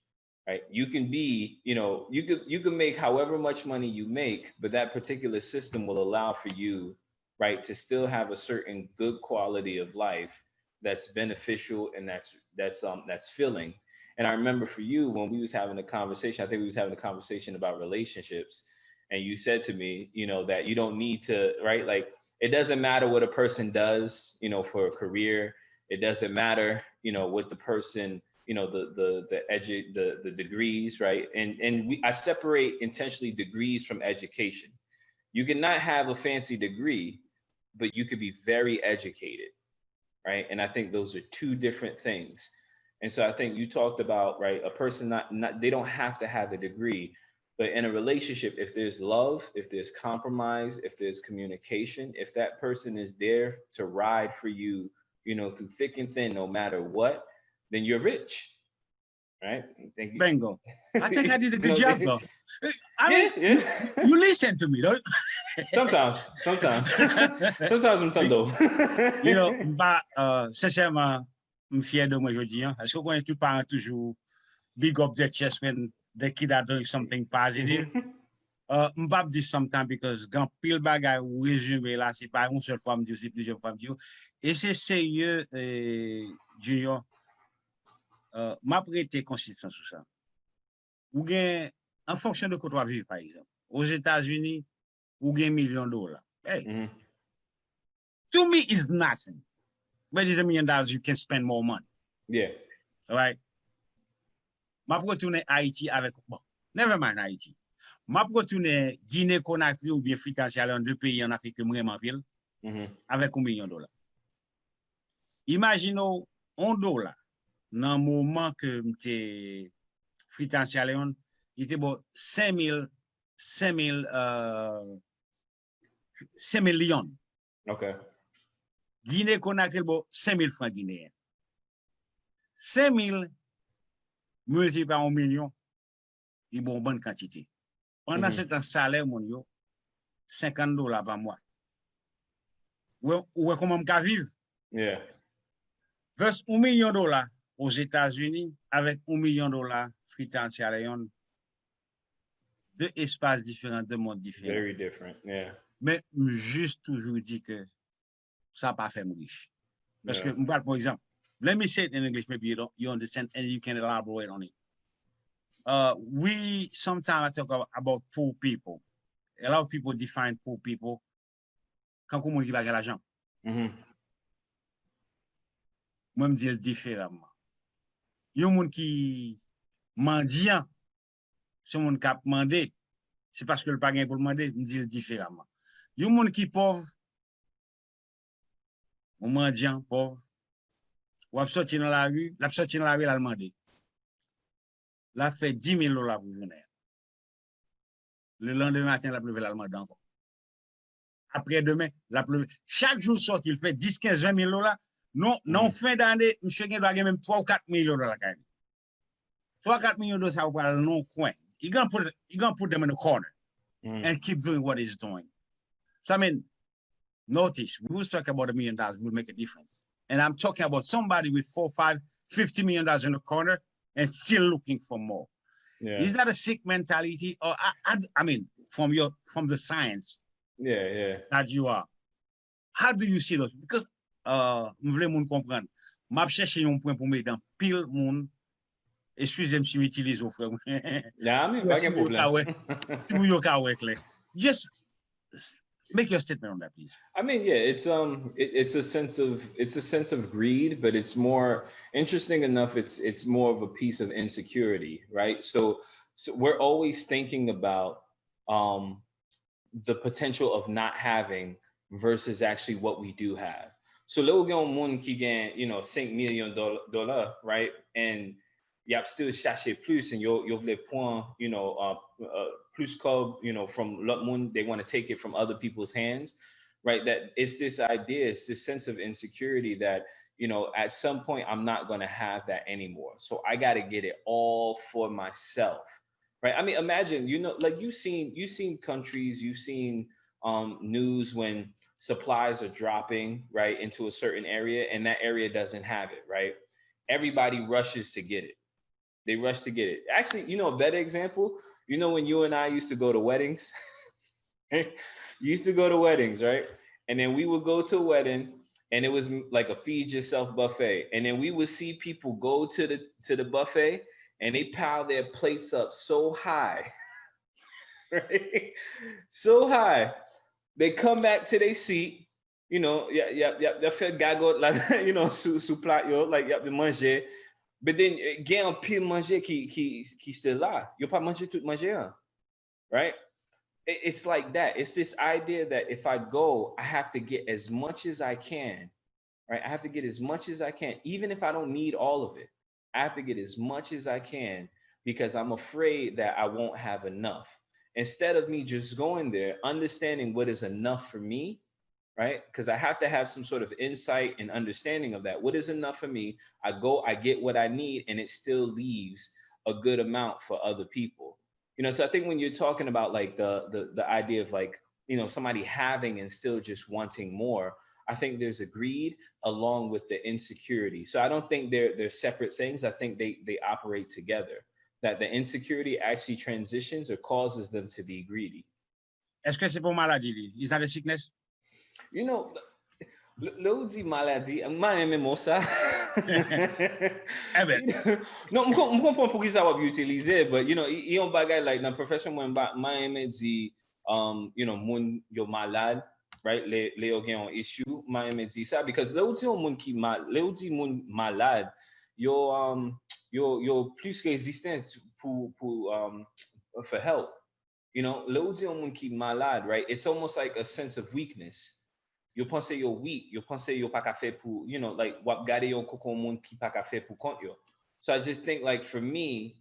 right? You can be, you can make however much money you make, but that particular system will allow for you, right, to still have a certain good quality of life that's beneficial and that's filling. And I remember for you, when we was having a conversation, I think we was having a conversation about relationships, and you said to me, that you don't need to, right, like it doesn't matter what a person does, for a career. It doesn't matter, what the person, the degrees, right? And I separate intentionally degrees from education. You cannot have a fancy degree, but you could be very educated, right? And I think those are two different things. And so I think you talked about, right, a person they don't have to have a degree, but in a relationship, if there's love, if there's compromise, if there's communication, if that person is there to ride for you, through thick and thin, no matter what, then you're rich, right? Thank you. Bingo. I think I did a good job, though. You listen to me, don't you? Sometimes I'm tondo. Sincèrement, I'm fier de moi aujourd'hui. Est-ce que quand tu parles toujours big up their chest when the kid are doing something positive? M'bap dit sometimes because quand pile bagay ou résumé là, c'est pas une seule fois me dire, c'est plusieurs fois me dire. Et c'est sérieux, Junior. M'a prêté consistance sur ça. Ou bien, en fonction de quoi tu vas vivre, par exemple. Aux États-Unis, ou gen $1,000,000. Hey, Mhm. to me is nothing. But it's $1,000,000, you can spend more money. Yeah. All right. Ma pou retourner Haïti avec, bon, never mind Haïti. Ma pou retourner Guinée-Conakry ou bien Sierra-Leone, deux pays en Afrique vraiment pile, Mhm. avec $1,000,000. Imaginons $1 dans le moment que m'étais Sierra-Leone, il était bon 5 millions. Okay. Guinée-Conakry, bon 5,000 francs guinéens. 5,000 multiplié par 1,000,000, il bon bonne quantité. Pendant ce temps, salaire, mon yo, $50 par mois. Ou comment je vivre? Yeah. Versus $1,000,000 aux États-Unis avec $1,000,000 en Sierra Leone. Deux espaces différents, deux mondes différents. Very different. Yeah. Mais juste toujours dit que ça n'a pas fait me riche. Parce que, par exemple, let me say it in English, maybe you understand and you can elaborate on it. We sometimes talk about poor people. A lot of people define poor people quand on qui bagage l'argent. Moi, je me dis différemment. Il y a un monde qui mendiant, c'est un monde qui a demandé, c'est parce que le pas pour demander, je me dis différemment. Il y a un monde qui est pauvre, un mendiant pauvre, ou a sorti dans la rue, il a demandé. Là, fait $10,000 pour venir. Le lendemain matin, la pleuve, la demande encore. Après-demain, la pleuve. Chaque jour sort, il fait 10, 15, $20,000. Non, fin d'année, monsieur doit gagner même 3 ou 4 millions de dollars. 3 ou 4 millions de dollars, ça va le non coin. He's going to put them in the corner and keep doing what he's doing. So, I mean, notice, we was talking about $1 million would make a difference. And I'm talking about somebody with 4, 5, $50 million in the corner and still looking for more. Yeah. Is that a sick mentality? Or I mean, from the science that you are, how do you see those? Because je voulais moun comprendre. M'a cherché un point pour mettre dans pile moun. Excusez-moi si j'utilise au frère. Yeah, I mean, pas de problème. Just make your statement on that, please. I mean, yeah, it's a sense of greed, but it's more interesting enough. It's more of a piece of insecurity, right? So we're always thinking about the potential of not having versus actually what we do have. So là où il y a un monde qui gagne, $5 million, right? And y a still chercher plus, and you voulez point, plus cob, from l'autre monde, they want to take it from other people's hands, right? That it's this idea, it's this sense of insecurity that, at some point I'm not going to have that anymore. So I got to get it all for myself, right? I mean, imagine, like you've seen countries, you've seen news when supplies are dropping, right, into a certain area, and that area doesn't have it, right? Everybody rushes to get it. They rush to get it. Actually, a better example, when you and I used to go to weddings, used to go to weddings, right? And then we would go to a wedding and it was like a feed yourself buffet. And then we would see people go to the buffet and they pile their plates up so high, right? So high. They come back to their seat, they fait gagot, sous plat, like, de manger. But then, il y a un pile manger qui still là. Yo pas manger tout manger, right? It's like that. It's this idea that if I go, I have to get as much as I can, right? I have to get as much as I can, even if I don't need all of it. I have to get as much as I can because I'm afraid that I won't have enough. Instead of me just going there, understanding what is enough for me, right? Because I have to have some sort of insight and understanding of that. What is enough for me? I go, I get what I need, and it still leaves a good amount for other people. So I think when you're talking about like the idea of like, somebody having and still just wanting more, I think there's a greed along with the insecurity. So I don't think they're separate things. I think they operate together. That the insecurity actually transitions or causes them to be greedy. Est-ce que c'est pour maladie? Is that a sickness? L'eau dit maladie, moi j'aime ça. Non, je comprends pour qui ça va utiliser, but il y a un bagage like dans profession moi j'aime dit you know, moun yo malade, right? Le yo gen yon issue, ma eme di sa, because le ou di yon moun ki le ou di moun malade, yo plus resistant for help. You know, le ou di yon moun ki malade, right? It's almost like a sense of weakness. Yo pense yo weak, yo pense yo pa ka fe pou, you know, like wap gade yo koko moun ki pa ka fe pou kont yo. So I just think, like, for me,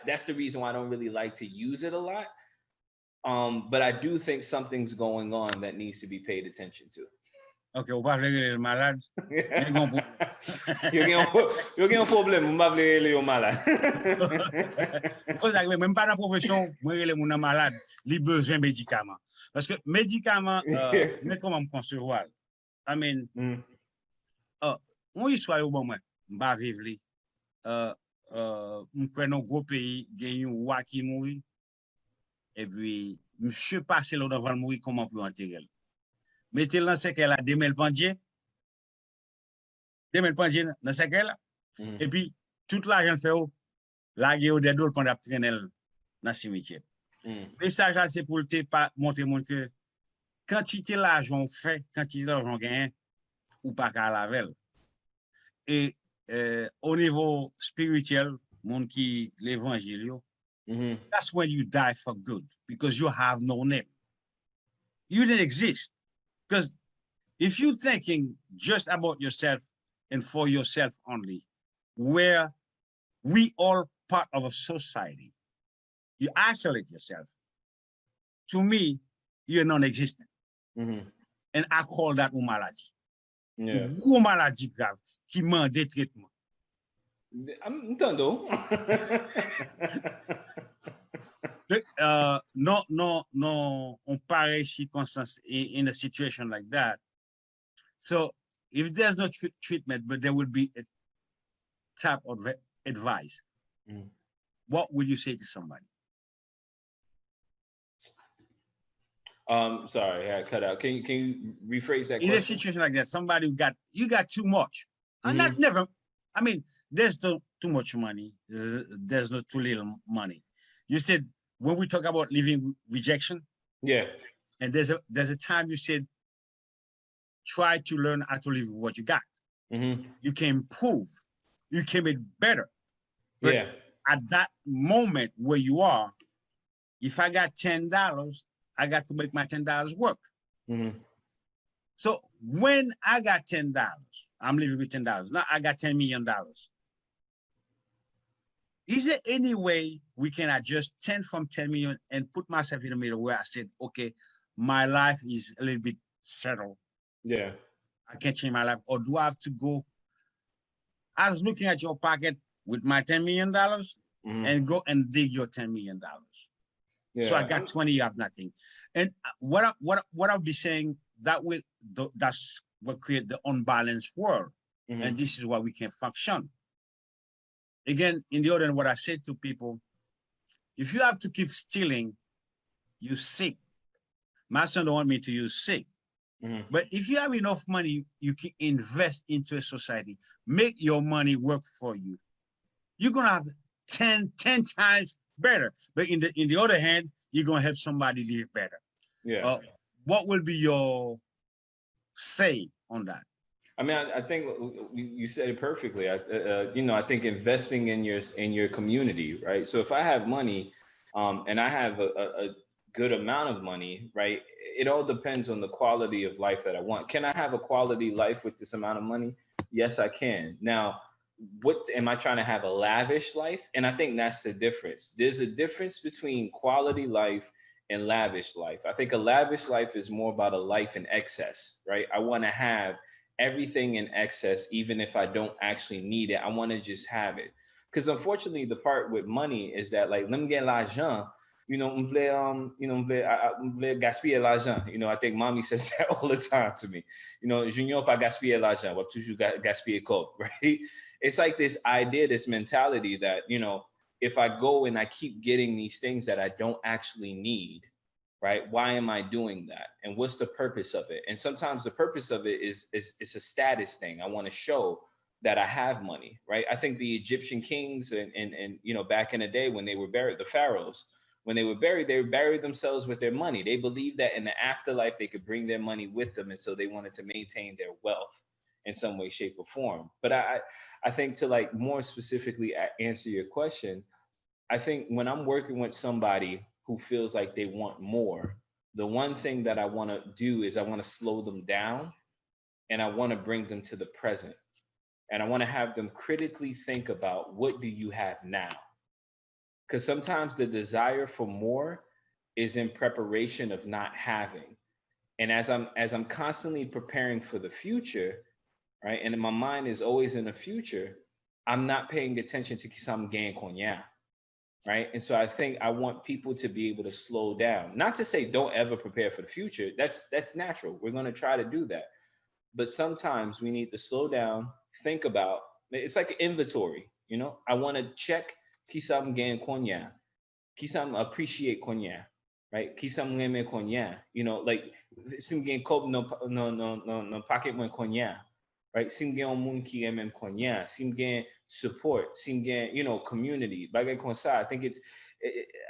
that's the reason why I don't really like to use it a lot. But I do think something's going on that needs to be paid attention to. Ok, ou pa vle rele malade? Yo gen yon problem, mou pa vle rele yo malade. Because même pas dans la profession, moi rele moun nan malade, li besoin médicament. Parce que médicament, mais comment me concevoir? I mean, mon histoire yo bon moi, m'pa vivre li. M'kwen non gros pays, gen yon roi qui mouri. Et puis, monsieur passe là devant mourir, comment pour enterrer? Mettez lancé qu'elle a démêle pendier dans ce qu'elle. Et puis, toute l'argent fait où? La guerre des dollars pendant traîner dans le cimetière. Mais ça, c'est pour te montrer que quantité l'argent fait, quantité l'argent gagne, ou pas qu'à la veille. Et au niveau spirituel, monde qui l'évangile, that's when you die for good, because you have no name. You didn't exist. Because if you're thinking just about yourself and for yourself only, where we all part of a society, you isolate yourself. To me, you're non-existent. And I call that une maladie. Yeah. Une maladie grave qui demande des traitements. Entendo. No, on pareille circonstance in a situation like that. So if there's no treatment, but there will be a type of advice, what would you say to somebody? Sorry, I cut out. Can you rephrase that question? In a situation like that, somebody you got too much. And not never, I mean, there's too much money. There's no too little money. You said, when we talk about living rejection, yeah, and there's a time you said, try to learn how to live with what you got. You can improve, you can make better. But yeah, at that moment where you are, if I got $10, I got to make my $10 work. So when I got $10, I'm living with $10. Now I got $10 million. Is there any way we can adjust 10 from 10 million and put myself in the middle where I said, okay, my life is a little bit settled. Yeah. I can't change my life. Or do I have to go? I was looking at your pocket with my $10 million and go and dig your $10 million. Yeah. So I got 20, you have nothing. And what I'll be saying, that's what create the unbalanced world. And this is why we can function. Again, in the other end, what I said to people, if you have to keep stealing, you're sick. My son don't want me to use sick. But if you have enough money, you can invest into a society, make your money work for you. You're gonna have 10 times better. But in the other hand, you're gonna help somebody live better. Yeah. What will be your say on that? I mean, I think you said it perfectly. I think investing in your community, right? So if I have money, and I have a good amount of money, right? It all depends on the quality of life that I want. Can I have a quality life with this amount of money? Yes, I can. Now, what am I trying to have, a lavish life? And I think that's the difference. There's a difference between quality life and lavish life. I think a lavish life is more about a life in excess, right? I want to have everything in excess, even if I don't actually need it. I want to just have it. Because unfortunately, the part with money is that, like, let me get l'argent, gaspiller l'argent. I think mommy says that all the time to me. Junior pas gaspiller l'argent, but toujours gaspiller corps, right? It's like this idea, this mentality that, if I go and I keep getting these things that I don't actually need, right? Why am I doing that? And what's the purpose of it? And sometimes the purpose of it is it's a status thing. I want to show that I have money, right? I think the Egyptian kings and back in the day when they were buried, the pharaohs, When they would bury themselves with their money. They believed that in the afterlife they could bring their money with them, and so they wanted to maintain their wealth in some way, shape, or form. But I think to like more specifically answer your question, I think when I'm working with somebody who feels like they want more, the one thing that I want to do is I want to slow them down, and I want to bring them to the present. And I want to have them critically think about, what do you have now? Because sometimes the desire for more is in preparation of not having. And as I'm constantly preparing for the future, right? And my mind is always in the future, I'm not paying attention to kisam gain konya, right? And so I think I want people to be able to slow down. Not to say don't ever prepare for the future. That's natural. We're going to try to do that. But sometimes we need to slow down, think about, it's like an inventory, you know? I want to check kisam gain konya, kisam appreciate konya, right? Kisam ngeme konya, you know, like sim gain kob no pocket when konya, right? Sim gain mun ki mm konya, sim gain support, sim gain, you know, community. Bagay konsa,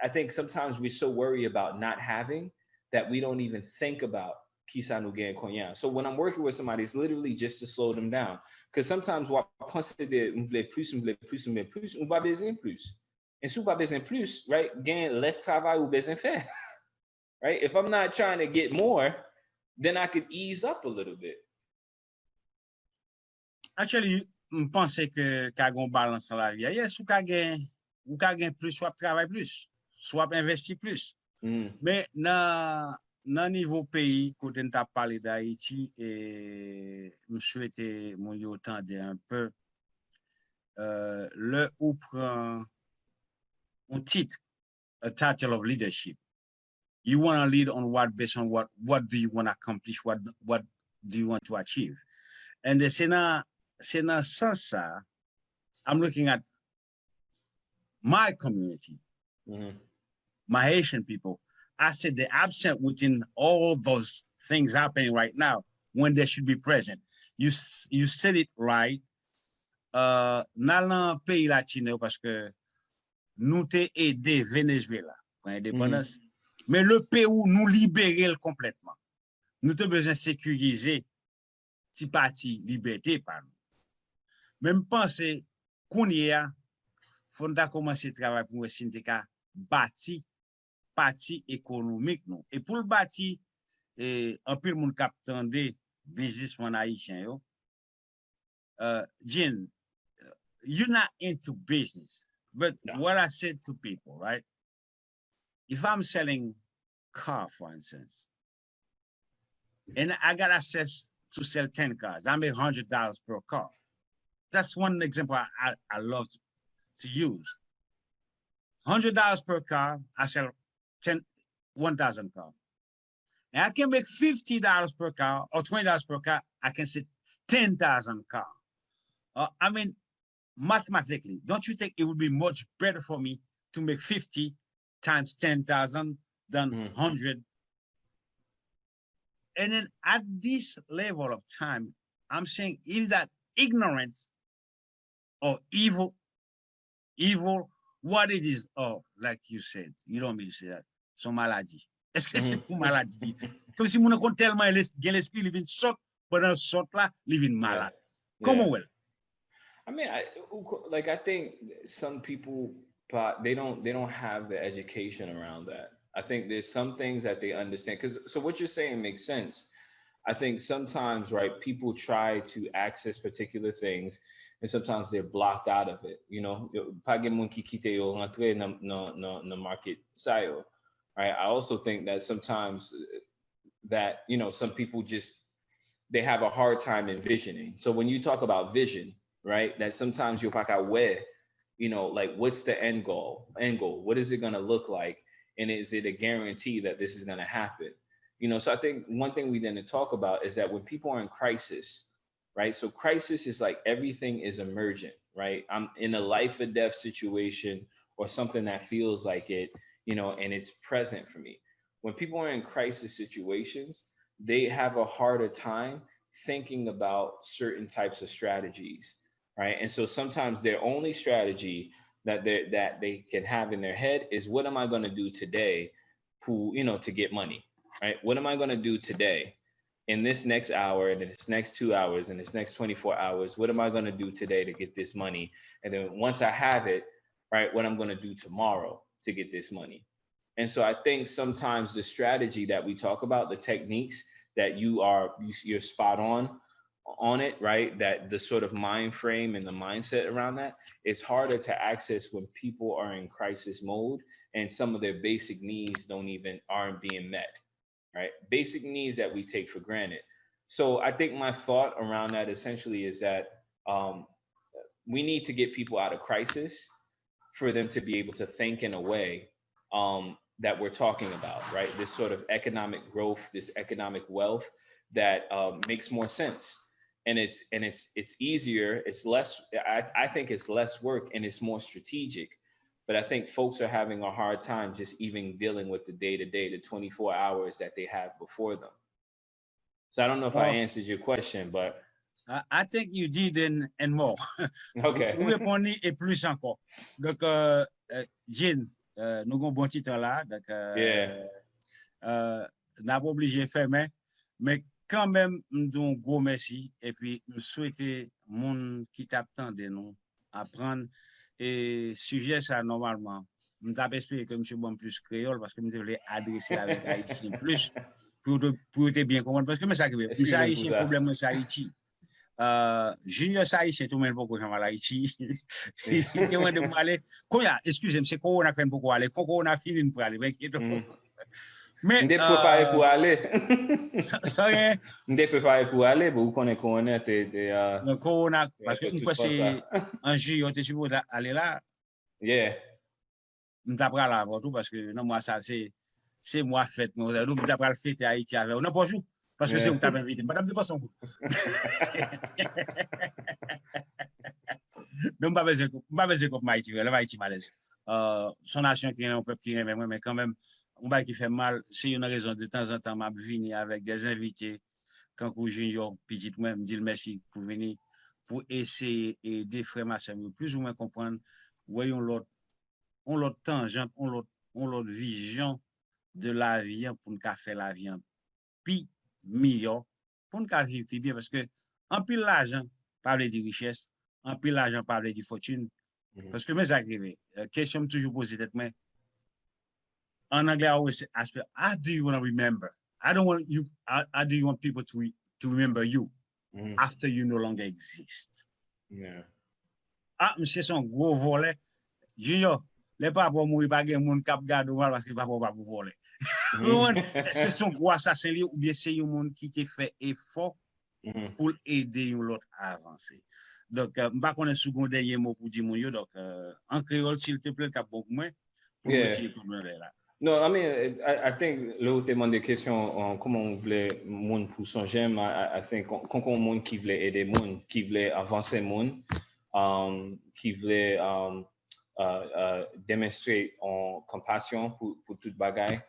I think sometimes we're so worried about not having that we don't even think about Kisanu Gen Konya. So when I'm working with somebody, it's literally just to slow them down. Because sometimes what pense de m'vle plus, on va besoin plus. And si on va besoin plus, right? Gain less travail ou besoin faire. Right? If I'm not trying to get more, then I could ease up a little bit. Actually, je pense que qu'a gon balance dans la vie. Yes, ou ka gen plus, soit travail plus, soit investi plus. Mais dans niveau pays, quand on t'a parlé d'Haïti, et je souhaitais mon yo tendre un peu le ou prend un titre, a title of leadership. You want to lead on what, based on what do you want to accomplish, what do you want to achieve. And c'est dans sens ça, I'm looking at my community, my Haitian people. I said they're absent within all those things happening right now when they should be present. You said it right. Dans le pays latino, parce que nous t'ai aidé Venezuela pour l'indépendance, mais le pays où nous libérer complètement. Nous avons besoin de sécuriser petit parti liberté par nous. Même penser qu'on y a, faut commencer à travailler pour essayer de bâtir parti économique nous. Et pour le bâtir, un peu le monde qui attendait businessman haïtien, Jean, you're not into business, but no. What I said to people, right? If I'm selling car, for instance, and I got access to sell 10 cars, I make $100 per car. That's one example I love to use. $100 per car, I sell 1,000 cars. And I can make $50 per car or $20 per car, I can sell 10,000 cars. I mean, mathematically, don't you think it would be much better for me to make 50 times 10,000 than 100? And then at this level of time, I'm saying, is that ignorance or evil, what it is, like you said, you don't mean to say that, son maladie. Est-ce que c'est pour maladie? Comme si mon compte tellement gen l'esprit, il vient sort, pendant sort là, il vient malade. Comment well? I mean, I think some people, they don't have the education around that. I think there's some things that they understand. So what you're saying makes sense. I think sometimes, right, people try to access particular things, and sometimes they're blocked out of it. You know, market sayo. Right. I also think that sometimes that, you know, some people they have a hard time envisioning. So when you talk about vision, right, that sometimes you're aware, you know, like what's the end goal? What is it going to look like? And is it a guarantee that this is going to happen? You know, so I think one thing we didn't talk about is that when people are in crisis, right? So crisis is like everything is emergent, right? I'm in a life or death situation or something that feels like it, you know, and it's present for me. When people are in crisis situations, they have a harder time thinking about certain types of strategies, right? And so sometimes their only strategy that they can have in their head is, what am I going to do today to get money, right? What am I going to do today in this next hour, and in this next 2 hours, and this next 24 hours? What am I going to do today to get this money? And then once I have it, right, what I'm going to do tomorrow to get this money. And so I think sometimes the strategy that we talk about, the techniques that you're spot on it, right? That the sort of mind frame and the mindset around that is harder to access when people are in crisis mode and some of their basic needs aren't being met, right? Basic needs that we take for granted. So I think my thought around that essentially is that we need to get people out of crisis for them to be able to think in a way that we're talking about, right? This sort of economic growth, this economic wealth that makes more sense. And it's easier, it's less, I think it's less work, and it's more strategic. But I think folks are having a hard time just even dealing with the day-to-day, the 24 hours that they have before them. So I don't know if I answered your question, but I think you did and more. Okay. Vous répondez et plus encore. Donc, Jean, nous avons un bon titre là. Donc, n'a pas obligé de fermer, mais quand même, nous un gros merci. Et puis, nous souhaitons monde qui t'attend de nous apprendre. Et sujet ça, normalement, nous avons espéré que M. Bon plus créole, parce que nous devons adresser avec Haïtien plus, pour te bien comprendre. Parce que mais ça arrive. M. Haïtien, problème, c'est Haïti. Junior Haïtien, tout le monde beaucoup à Haïti. Excusez-moi, c'est Corona fait beaucoup aller. Corona fini pour aller. Mais. On est préparé pour aller. Sorry. On est préparé pour aller, mais vous connaissez Corona. Le Corona, parce que une fois c'est un juillet, on était supposé aller là. Yeah. On t'a pris là tout parce que non, moi, ça, c'est moi fête. Nous t'a pris le fête à Haïti avec. On n'a pas joué. Parce que c'est où tu as invité. Madame, tu passes ton coup. Donc, je ne vais pas comme Haïti. Le Haïti malaise. Son nation qui est un peuple qui est mais quand même, on va qui fait mal. C'est une raison de temps en temps, m'a venir avec des invités. Quand vous junior, petit même, dit merci pour venir, pour essayer d'aider frères ma soeur, plus ou moins comprendre, voyons l'autre tangente, on l'autre vision de la vie pour nous faire la vie puis meilleur pour nous vivre plus bien parce que en pile l'argent parle de richesse, en pile l'argent parle de fortune parce que mes arrivé question toujours posée tête mais en anglais I always ask how do you want to remember? I don't want you how do you want people to remember you after you no longer exist? Yeah. Ah, monsieur son gros volet Junior, les pas pour mourir pas gen moun k'ap gade mal parce que pas pour voler. Est-ce que son gros assassin ou bien c'est un monde qui te fait effort pour aider l'autre à avancer. Donc m'pas connait second dernier mot pour dire mon yo donc en créole s'il te plaît t'as beaucoup moins pour retirer comme là. No, I mean, I think là où tu demandes des questions comment on voulait monde pour son j'aime, I think qu'on monde qui voulait aider monde, qui voulait avancer monde, qui voulait démontrer en compassion pour toute bagaille.